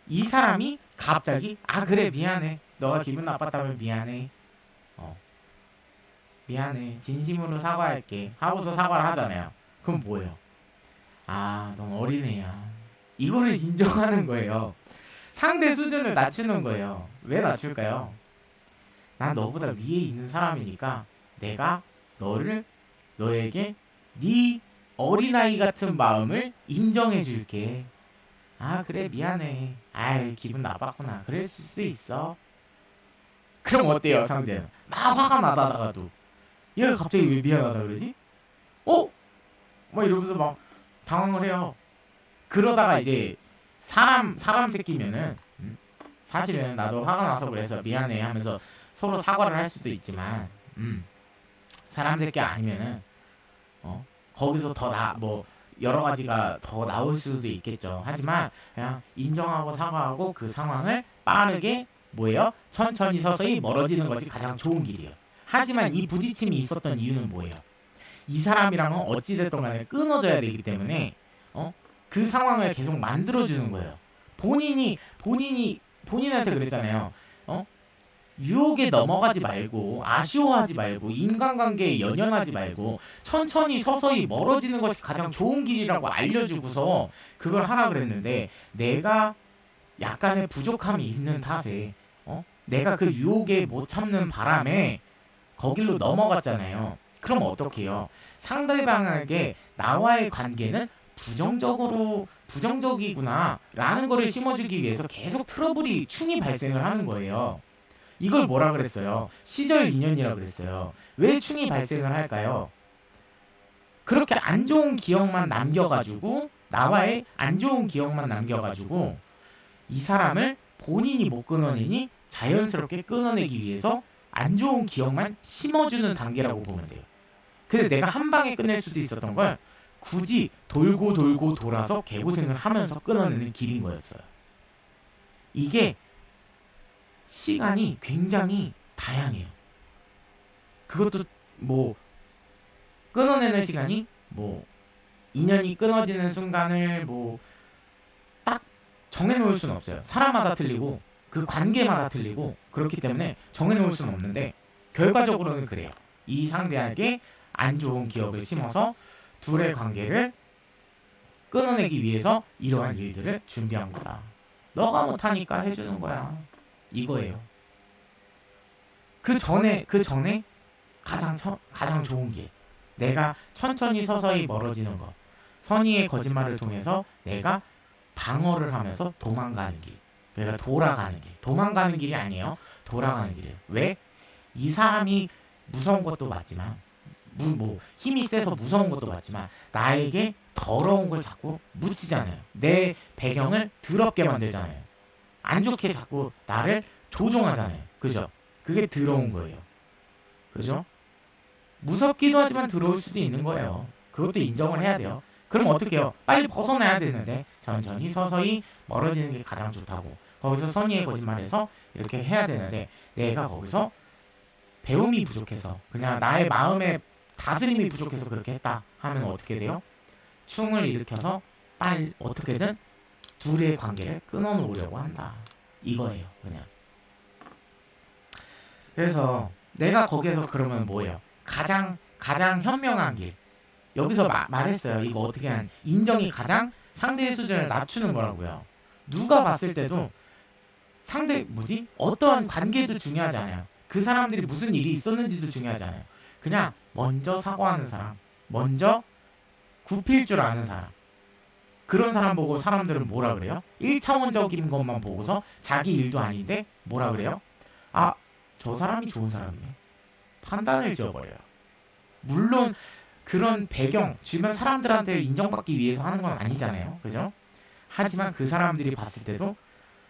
이 사람이 갑자기 아 그래 미안해, 너가 기분 나빴다면 미안해, 미안해, 진심으로 사과할게 하고서 사과를 하잖아요. 그럼 뭐예요? 아, 넌 어린애야. 이거를 인정하는 거예요. 상대 수준을 낮추는 거예요. 왜 낮출까요? 난 너보다 위에 있는 사람이니까 내가 너에게 네 어린아이 같은 마음을 인정해 줄게. 아 그래 미안해. 아이 기분 나빴구나. 그랬을 수 있어. 그럼 어때요 상대는? 막 화가 나다가도 얘가 갑자기 왜 미안하다 그러지? 어? 막 이러면서 막 당황을 해요. 그러다가 이제 사람 새끼면은 사실은 나도 화가 나서 그래서 미안해 하면서 서로 사과를 할 수도 있지만 사람 새끼 아니면은 거기서 뭐 여러 가지가 더 나올 수도 있겠죠. 하지만 그냥 인정하고 사과하고 그 상황을 빠르게 뭐예요? 천천히 서서히 멀어지는 것이 가장 좋은 길이에요. 하지만 이 부딪힘이 있었던 이유는 뭐예요? 이 사람이랑은 어찌됐든 간에 끊어져야 되기 때문에 그 상황을 계속 만들어주는 거예요. 본인한테 그랬잖아요. 유혹에 넘어가지 말고 아쉬워하지 말고 인간관계에 연연하지 말고 천천히 서서히 멀어지는 것이 가장 좋은 길이라고 알려주고서 그걸 하라 그랬는데 내가 약간의 부족함이 있는 탓에 내가 그 유혹에 못 참는 바람에 거길로 넘어갔잖아요. 그럼 어떡해요? 상대방에게 나와의 관계는 부정적이구나 라는 거를 심어주기 위해서 계속 충이 발생을 하는 거예요. 이걸 뭐라 그랬어요? 시절 인연이라 그랬어요. 왜 충이 발생을 할까요? 그렇게 안 좋은 기억만 남겨가지고 나와의 안 좋은 기억만 남겨가지고 이 사람을 본인이 못 끊어내니 자연스럽게 끊어내기 위해서 안 좋은 기억만 심어주는 단계라고 보면 돼요. 근데 내가 한 방에 끝낼 수도 있었던 걸 굳이 돌고 돌고 돌아서 개고생을 하면서 끊어내는 길인 거였어요. 이게 시간이 굉장히 다양해요. 그것도 뭐 끊어내는 시간이 뭐 인연이 끊어지는 순간을 뭐 딱 정해놓을 수는 없어요. 사람마다 틀리고 그 관계마다 틀리고 그렇기 때문에 정해놓을 수는 없는데 결과적으로는 그래요. 이 상대에게 안 좋은 기억을 심어서 둘의 관계를 끊어내기 위해서 이러한 일들을 준비한 거다. 너가 못하니까 해주는 거야. 이거예요. 그 전에 가장 좋은 길. 내가 천천히 서서히 멀어지는 것. 선의의 거짓말을 통해서 내가 방어를 하면서 도망가는 길. 그러니까 돌아가는 길. 도망가는 길이 아니에요. 돌아가는 길이에요. 왜? 이 사람이 무서운 것도 맞지만 힘이 세서 무서운 것도 맞지만 나에게 더러운 걸 자꾸 묻히잖아요. 내 배경을 더럽게 만들잖아요. 안 좋게 자꾸 나를 조종하잖아요. 그죠? 그게 더러운 거예요. 그죠? 무섭기도 하지만 더러울 수도 있는 거예요. 그것도 인정을 해야 돼요. 그럼 어떻게 해요? 빨리 벗어나야 되는데 천천히 서서히 멀어지는 게 가장 좋다고. 거기서 선의의 거짓말해서 이렇게 해야 되는데 내가 거기서 배움이 부족해서 그냥 나의 마음의 다스림이 부족해서 그렇게 했다 하면 어떻게 돼요? 충을 일으켜서 빨리 어떻게든 둘의 관계를 끊어놓으려고 한다. 이거예요, 그냥. 그래서 내가 거기에서 그러면 뭐예요? 가장 현명한 길. 여기서 말했어요. 이거 어떻게 한 인정이 가장 상대의 수준을 낮추는 거라고요. 누가 봤을 때도 어떠한 관계도 중요하지 않아요. 그 사람들이 무슨 일이 있었는지도 중요하지 않아요. 그냥 먼저 사과하는 사람, 먼저 굽힐 줄 아는 사람. 그런 사람 보고 사람들은 뭐라 그래요? 1차원적인 것만 보고서 자기 일도 아닌데 뭐라 그래요? 아, 저 사람이 좋은 사람이네. 판단을 지어버려요. 물론 그런 배경, 주변 사람들한테 인정받기 위해서 하는 건 아니잖아요. 그죠? 하지만 그 사람들이 봤을 때도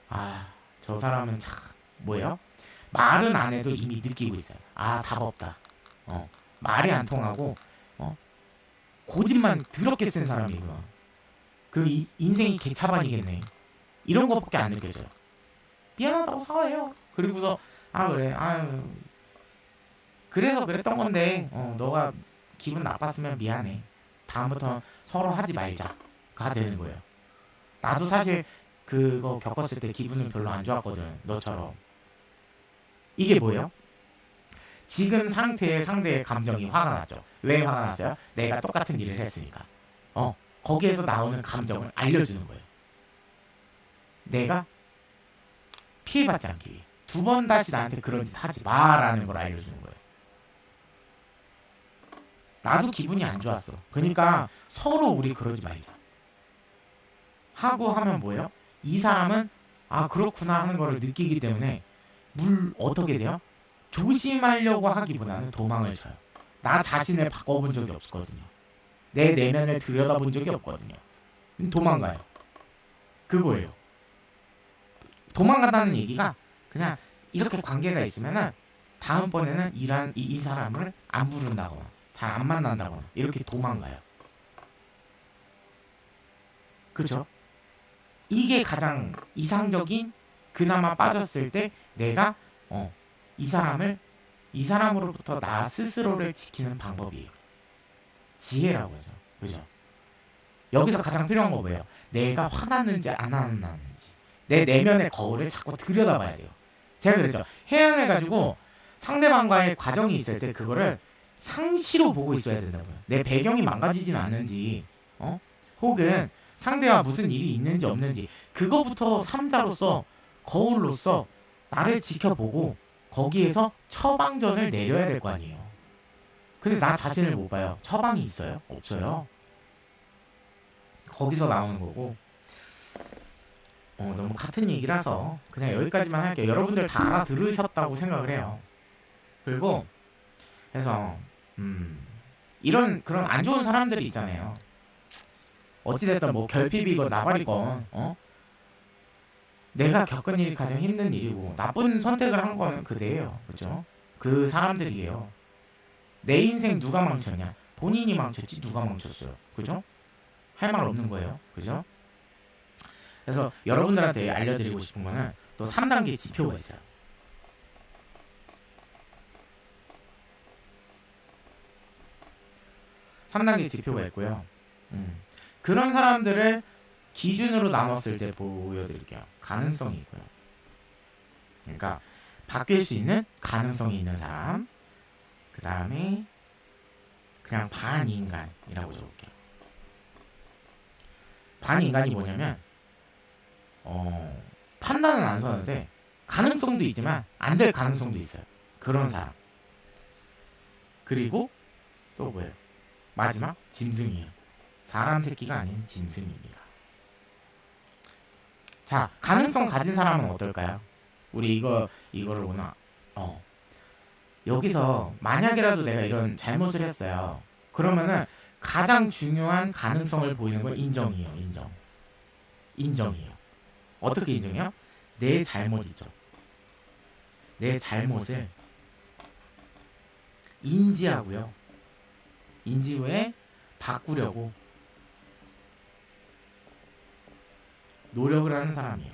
아, 저 사람은 참 뭐예요? 말은 안 해도 이미 느끼고 있어요. 아, 답 없다. 말이 안 통하고 고집만 더럽게 센 사람이구나. 인생이 개차반이겠네. 이런 것밖에 안 느껴져요. 미안하다고 사과해요. 그리고서 아 그래, 아유 그래서 그랬던 건데 너가 기분 나빴으면 미안해. 다음부터 서로 하지 말자가 되는 거예요. 나도 사실 그거 겪었을 때 기분은 별로 안 좋았거든. 너처럼. 이게 뭐예요? 지금 상태의 상대의 감정이 화가 났죠. 왜 화가 났어요? 내가 똑같은 일을 했으니까. 거기에서 나오는 감정을 알려주는 거예요. 내가 피해받지 않기 위해. 두 번 다시 나한테 그런 짓 하지 마라는 걸 알려주는 거예요. 나도 기분이 안 좋았어. 그러니까 서로 우리 그러지 말자. 하고 하면 뭐예요? 이 사람은 아 그렇구나 하는 거를 느끼기 때문에 어떻게 돼요? 조심하려고 하기보다는 도망을 쳐요. 나 자신을 바꿔본 적이 없거든요. 내 내면을 들여다본 적이 없거든요. 도망가요. 그거예요. 도망간다는 얘기가 그냥 이렇게 관계가 있으면은 다음번에는 이 사람을 안 부른다거나 잘 안 만난다거나 이렇게 도망가요. 그죠? 이게 가장 이상적인 그나마 빠졌을 때 내가 이 사람으로부터 나 스스로를 지키는 방법이에요. 지혜라고 하죠. 그죠? 여기서 가장 필요한 거 뭐예요? 내가 화났는지 안 화났는지 내 내면의 거울을 자꾸 들여다봐야 돼요. 제가 그랬죠. 해양해가지고 상대방과의 과정이 있을 때 그거를 상시로 보고 있어야 된다고요. 내 배경이 망가지진 않는지 혹은 상대와 무슨 일이 있는지 없는지 그거부터 삼자로서 거울로서 나를 지켜보고 거기에서 처방전을 내려야 될 거 아니에요. 근데 나 자신을 못 봐요. 처방이 있어요? 없어요. 거기서 나오는 거고 너무 같은 얘기라서 그냥 여기까지만 할게요. 여러분들 다 알아들으셨다고 생각을 해요. 그리고 그래서 이런 그런 안 좋은 사람들이 있잖아요. 어찌됐든 뭐 결핍이건 나발이건 내가 겪은 일이 가장 힘든 일이고 나쁜 선택을 한 거는 그대예요. 그죠? 그 사람들이에요. 내 인생 누가 망쳤냐? 본인이 망쳤지 누가 망쳤어요. 그죠? 할 말 없는 거예요. 그죠? 그래서 여러분들한테 알려드리고 싶은 거는 또 3단계 지표가 있어요. 3단계 지표가 있고요. 그런 사람들을 기준으로 나눴을 때 보여드릴게요. 가능성이 있고요. 그러니까 바뀔 수 있는 가능성이 있는 사람, 그 다음에 그냥 반인간이라고 적을게요. 반인간이 뭐냐면 판단은 안 서는데 가능성도 있지만 안 될 가능성도 있어요. 그런 사람. 그리고 또 뭐예요? 마지막 짐승이에요. 사람 새끼가 아닌 짐승입니다. 자, 가능성 가진 사람은 어떨까요? 우리 이거를 오늘 여기서 만약이라도 내가 이런 잘못을 했어요. 그러면은 가장 중요한 가능성을 보이는 건 인정이에요. 인정이에요. 어떻게 인정해요? 내 잘못이죠. 내 잘못을 인지하고요. 인지 후에 바꾸려고 노력을 하는 사람이에요.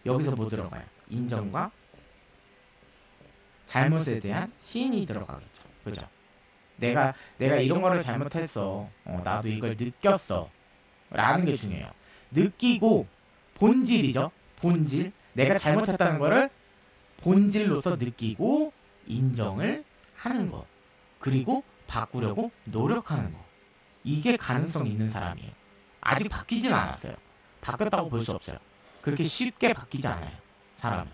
여기서 뭐 들어가요? 인정과 잘못에 대한 시인이 들어가겠죠. 그죠? 내가 이런 거를 잘못했어. 나도 이걸 느꼈어. 라는 게 중요해요. 느끼고 본질이죠. 본질. 내가 잘못했다는 거를 본질로서 느끼고 인정을 하는 거. 그리고 바꾸려고 노력하는 거. 이게 가능성 있는 사람이에요. 아직 바뀌진 않았어요. 바뀌었다고 볼 수 없어요. 그렇게 쉽게 바뀌지 않아요. 사람은.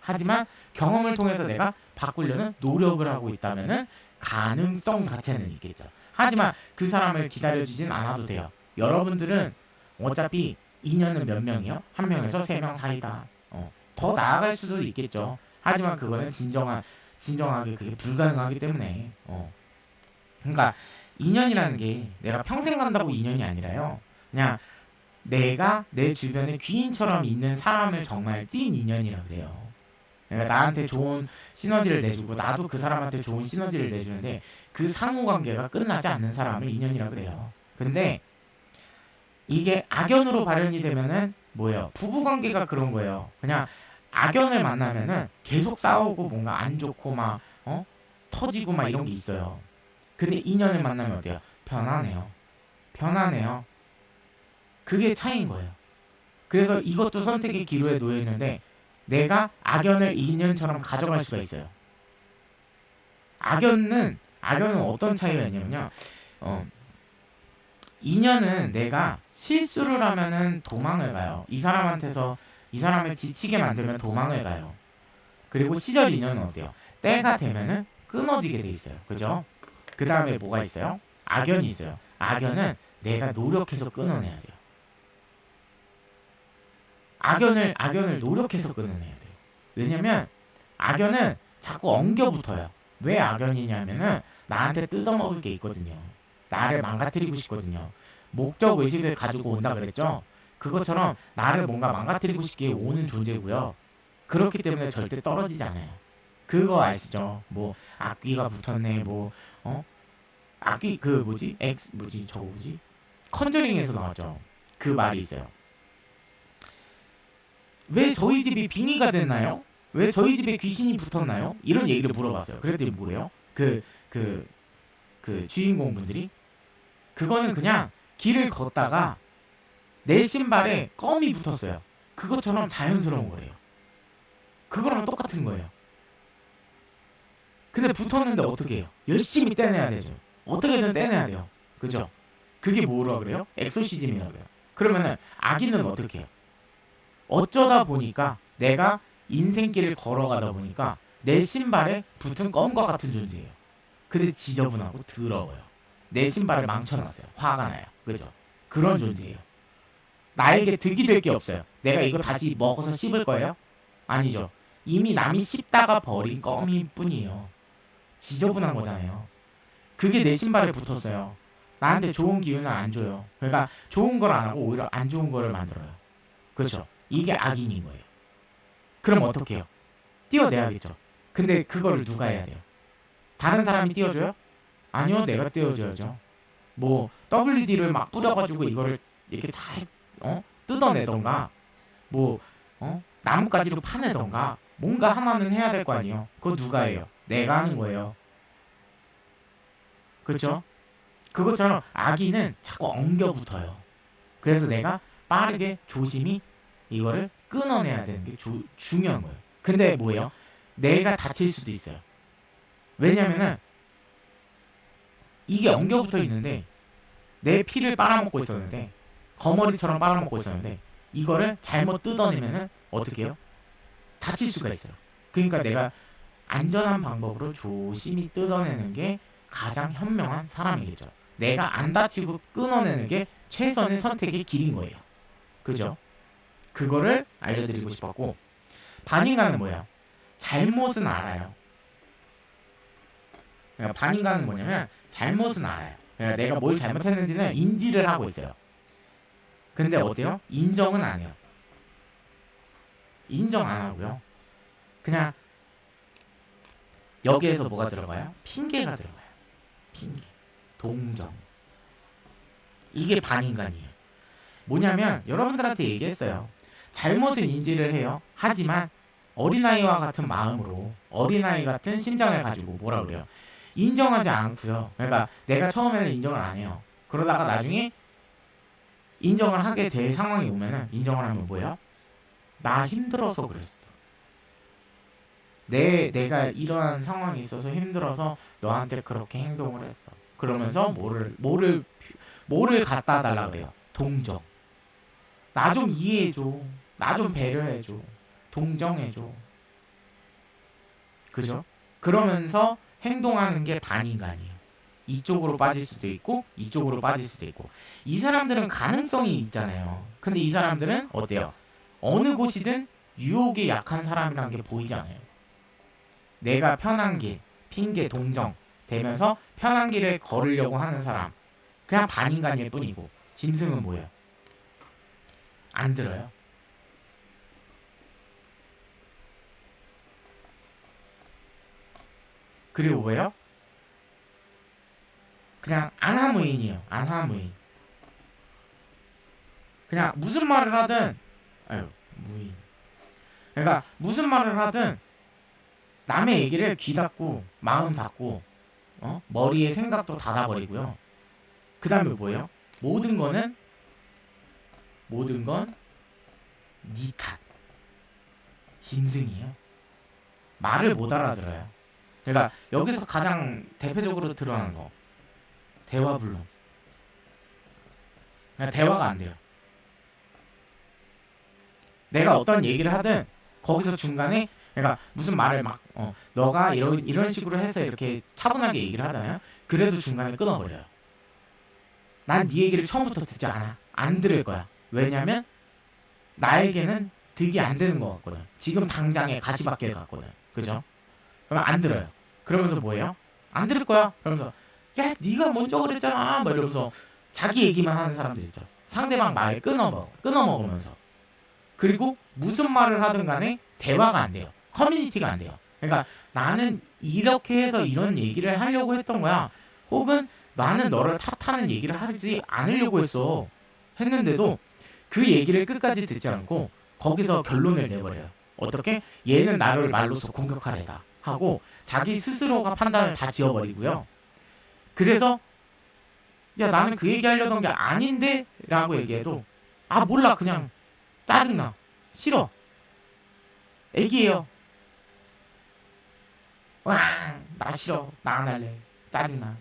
하지만 경험을 통해서 내가 바꾸려는 노력을 하고 있다면은 가능성 자체는 있겠죠. 하지만 그 사람을 기다려주진 않아도 돼요. 여러분들은 어차피 인연은 몇 명이요? 한 명에서 3명 사이다. 더 나아갈 수도 있겠죠. 하지만 그거는 진정하게 그게 불가능하기 때문에 그러니까 인연이라는 게 내가 평생 간다고 인연이 아니라요. 그냥 내가 내 주변에 귀인처럼 있는 사람을 정말 찐 인연이라 그래요. 그러니까 나한테 좋은 시너지를 내주고 나도 그 사람한테 좋은 시너지를 내주는데 그 상호관계가 끝나지 않는 사람을 인연이라 그래요. 근데 이게 악연으로 발현이 되면은 뭐예요? 부부관계가 그런 거예요. 그냥 악연을 만나면은 계속 싸우고 뭔가 안 좋고 막 터지고 막 이런 게 있어요. 근데 인연을 만나면 어때요? 편안해요. 편안해요. 그게 차이인 거예요. 그래서 이것도 선택의 기로에 놓여 있는데 내가 악연을 인연처럼 가져갈 수가 있어요. 악연은 어떤 차이가 있냐면요. 인연은 내가 실수를 하면은 도망을 가요. 이 사람한테서 이 사람을 지치게 만들면 도망을 가요. 그리고 시절 인연은 어때요? 때가 되면은 끊어지게 돼 있어요. 그죠? 그 다음에 뭐가 있어요? 악연이 있어요. 악연은 내가 노력해서 끊어내야 돼요. 악연을 노력해서 끊어내야 돼요. 왜냐면 악연은 자꾸 엉겨붙어요. 왜 악연이냐면은 나한테 뜯어먹을 게 있거든요. 나를 망가뜨리고 싶거든요. 목적 의식을 가지고 온다 그랬죠? 그것처럼 나를 뭔가 망가뜨리고 싶게 오는 존재고요. 그렇기 때문에 절대 떨어지지 않아요. 그거 아시죠? 뭐 악귀가 붙었네 악귀 그 뭐지? 저거 뭐지? 컨저링에서 나왔죠. 그 말이 있어요. 왜 저희 집이 빙의가 됐나요? 왜 저희 집에 귀신이 붙었나요? 이런 얘기를 물어봤어요. 그랬더니 뭐래요? 그 주인공분들이 그거는 그냥 길을 걷다가 내 신발에 껌이 붙었어요. 그것처럼 자연스러운 거래요. 그거랑 똑같은 거예요. 근데 붙었는데 어떻게 해요? 열심히 떼내야 되죠. 어떻게든 떼내야 돼요. 그죠? 그게 뭐라 그래요? 엑소시즘이라고 그래요. 그러면은 악인은 어떻게 해요? 어쩌다 보니까 내가 인생길을 걸어가다 보니까 내 신발에 붙은 껌과 같은 존재예요. 근데 지저분하고 더러워요. 내 신발을 망쳐놨어요. 화가 나요. 그죠? 그런 존재예요. 나에게 득이 될 게 없어요. 내가 이거 다시 먹어서 씹을 거예요? 아니죠. 이미 남이 씹다가 버린 껌일 뿐이에요. 지저분한 거잖아요. 그게 내 신발에 붙었어요. 나한테 좋은 기운을 안 줘요. 그러니까 좋은 걸 안 하고 오히려 안 좋은 거를 만들어요. 그렇죠? 이게 악인인 거예요. 그럼 어떻게 해요? 띄워내야겠죠. 근데 그거를 누가 해야 돼요? 다른 사람이 띄워줘요? 아니요, 내가 띄워줘야죠. 뭐 WD를 막 뿌려가지고 이거를 이렇게 잘 뜯어내던가 뭐 나뭇가지로 파내던가 뭔가 하나는 해야 될 거 아니에요. 그거 누가 해요? 내가 하는 거예요. 그렇죠? 그것처럼 악인은 자꾸 엉겨붙어요. 그래서 내가 빠르게 조심히 이거를 끊어내야 되는 게 중요한 거예요. 근데 뭐예요? 내가 다칠 수도 있어요. 왜냐면은 이게 엉겨붙어 있는데 내 피를 빨아먹고 있었는데 거머리처럼 빨아먹고 있었는데 이거를 잘못 뜯어내면은 어떻게 해요? 다칠 수가 있어요. 그러니까 내가 안전한 방법으로 조심히 뜯어내는 게 가장 현명한 사람이겠죠. 내가 안 다치고 끊어내는 게 최선의 선택의 길인 거예요. 그죠? 그거를 알려드리고 싶었고 반인간은 뭐야? 잘못은 알아요. 그러니까 반인간은 뭐냐면 잘못은 알아요. 그러니까 내가 뭘 잘못했는지는 인지를 하고 있어요. 근데 어때요? 인정은 안 해요. 인정 안 하고요. 그냥 여기에서 뭐가 들어가요? 핑계가 들어가요. 핑계, 동정. 이게 반인간이에요. 뭐냐면 여러분들한테 얘기했어요. 잘못은 인지를 해요. 하지만 어린아이와 같은 마음으로 어린아이 같은 심장을 가지고 뭐라 그래요? 인정하지 않고요. 그러니까 내가 처음에는 인정을 안 해요. 그러다가 나중에 인정을 하게 될 상황이 오면은 인정을 하면 뭐예요? 나 힘들어서 그랬어. 내가 이러한 상황이 있어서 힘들어서 너한테 그렇게 행동을 했어. 그러면서 뭐를 갖다 달라 그래요? 동정. 나 좀 이해해줘. 나 좀 배려해줘. 동정해줘. 그죠? 그러면서 행동하는 게 반인간이에요. 이쪽으로 빠질 수도 있고 이쪽으로 빠질 수도 있고 이 사람들은 가능성이 있잖아요. 근데 이 사람들은 어때요? 어느 곳이든 유혹에 약한 사람이라는 게 보이잖아요. 내가 편한 길, 핑계, 동정 되면서 편한 길을 걸으려고 하는 사람 그냥 반인간일 뿐이고 짐승은 뭐예요? 안 들어요. 그리고 뭐예요? 그냥 안하무인이에요. 안하무인. 그냥 무슨 말을 하든 아유 무인. 그러니까 무슨 말을 하든 남의 얘기를 귀 닫고 마음 닫고 머리에 생각도 닫아버리고요. 그 다음에 뭐예요? 모든 건 니 탓. 짐승이에요. 말을 못 알아들어요. 그러니까 여기서 가장 대표적으로 드러나는 거 대화불능. 그냥 대화가 안 돼요. 내가 어떤 얘기를 하든 거기서 중간에 그러니까 무슨 말을 막 너가 이런 식으로 해서 이렇게 차분하게 얘기를 하잖아요. 그래도 중간에 끊어버려요. 난 네 얘기를 처음부터 듣지 않아. 안 들을 거야. 왜냐면 나에게는 득이 안 되는 것 같거든. 지금 당장에 가시밭길 같거든. 그죠? 그럼 안 들어요. 그러면서 뭐예요? 안 들을 거야. 그러면서 야 네가 먼저 그랬잖아. 뭐 이러면서 자기 얘기만 하는 사람들 있죠. 상대방 말 끊어먹으면서. 그리고 무슨 말을 하든 간에 대화가 안 돼요. 커뮤니티가 안 돼요. 그러니까 나는 이렇게 해서 이런 얘기를 하려고 했던 거야. 혹은 나는 너를 탓하는 얘기를 하지 않으려고 했는데도 그 얘기를 끝까지 듣지 않고 거기서 결론을 내버려요. 어떻게? 얘는 나를 말로써 공격하려다 하고 자기 스스로가 판단을 다 지어버리고요. 그래서 야 나는 그 얘기 하려던 게 아닌데 라고 얘기해도 아 몰라 그냥 짜증나 싫어 애기예요 나 싫어 나 안 할래 짜증나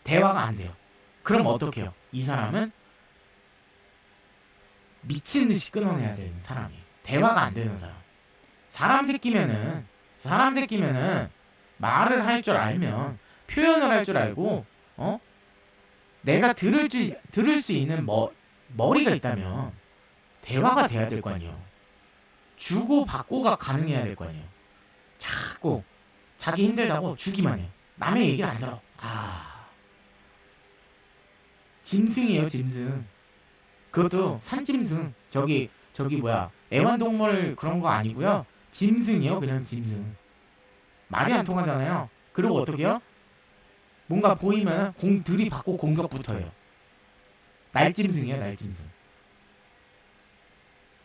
대화가 안 돼요. 그럼 어떡해요? 이 사람은 미친 듯이 끊어내야 되는 사람이에요. 대화가 안 되는 사람. 사람 새끼면은 말을 할 줄 알면 표현을 할 줄 알고 내가 들을 수 있는 머리가 있다면 대화가 돼야 될 거 아니에요. 주고 받고가 가능해야 될 거 아니에요. 자꾸 자기 힘들다고 주기만 해요. 남의 얘기를 안 들어. 짐승이에요, 짐승. 그것도 산짐승. 저기 뭐야 애완동물 그런 거 아니고요. 짐승이요, 그냥 짐승. 말이 안 통하잖아요. 그리고 어떻게 해요? 뭔가 보이면 들이받고 공격부터 해요. 날짐승이에요, 날짐승.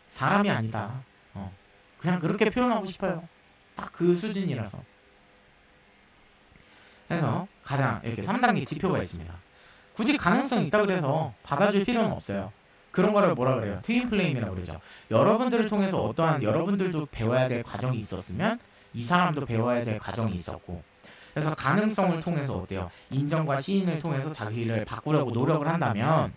사람이 아니다. 그냥 그렇게 표현하고 싶어요. 딱 그 수준이라서. 그래서 가장 이렇게 3단계 지표가 있습니다. 굳이 가능성이 있다 그래서 받아줄 필요는 없어요. 그런 거를 뭐라 그래요? 트윈 플레임이라고 그러죠. 여러분들을 통해서 어떠한 여러분들도 배워야 될 과정이 있었으면 이 사람도 배워야 될 과정이 있었고, 그래서 가능성을 통해서 어때요? 인정과 시인을 통해서 자기를 바꾸려고 노력을 한다면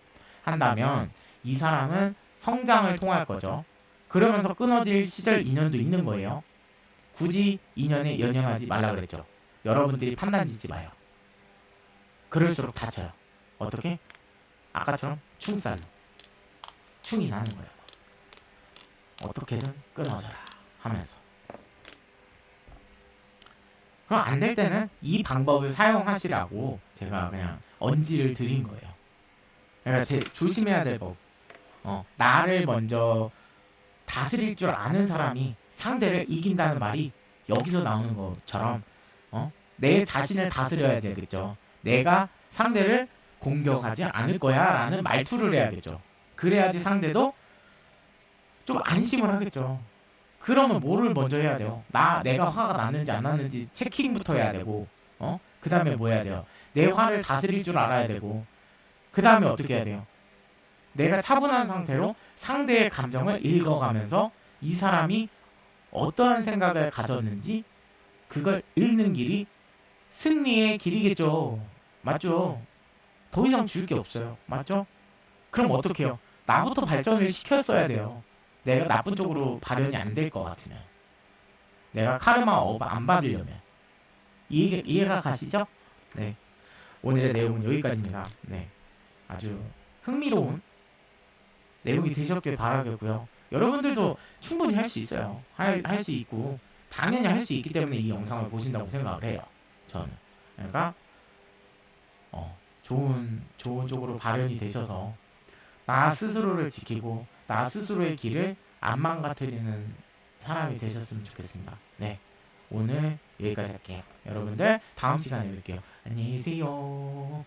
이 사람은 성장을 통할 거죠. 그러면서 끊어질 시절 인연도 있는 거예요. 굳이 인연에 연연하지 말라 그랬죠. 여러분들이 판단 짓지 마요. 그럴수록 다쳐요. 어떻게? 아까처럼 충살로 충이 나는 거예요. 어떻게든 끊어져라 하면서. 그럼 안 될 때는 이 방법을 사용하시라고 제가 그냥 언지를 드린 거예요. 그러니까 조심해야 될 법. 나를 먼저 다스릴 줄 아는 사람이 상대를 이긴다는 말이 여기서 나오는 것처럼 내 자신을 다스려야 되겠죠. 내가 상대를 공격하지 않을 거야 라는 말투를 해야겠죠. 그래야지 상대도 좀 안심을 하겠죠. 그러면 뭐를 먼저 해야 돼요? 내가 화가 났는지 안 났는지 체킹부터 해야 되고, 그 다음에 뭐 해야 돼요? 내 화를 다스릴 줄 알아야 되고, 그 다음에 어떻게 해야 돼요? 내가 차분한 상태로 상대의 감정을 읽어가면서 이 사람이 어떠한 생각을 가졌는지 그걸 읽는 길이 승리의 길이겠죠. 맞죠? 더 이상 줄 게 없어요. 맞죠? 그럼 어떻게 해요? 나부터 발전을 시켰어야 돼요. 내가 나쁜 쪽으로 발현이 안 될 것 같으면, 내가 카르마 업 안 받으려면. 이해가 가시죠? 네, 오늘의 내용은 여기까지입니다. 네, 아주 흥미로운 내용이 되셨길 바라겠고요. 여러분들도 충분히 할 수 있어요. 할 수 있고 당연히 할 수 있기 때문에 이 영상을 보신다고 생각을 해요. 저는. 그러니까 좋은 쪽으로 발현이 되셔서 나 스스로를 지키고 나 스스로의 길을 안 망가뜨리는 사람이 되셨으면 좋겠습니다. 네, 오늘 여기까지 할게요. 여러분들 다음 시간에 뵐게요. 안녕히 계세요.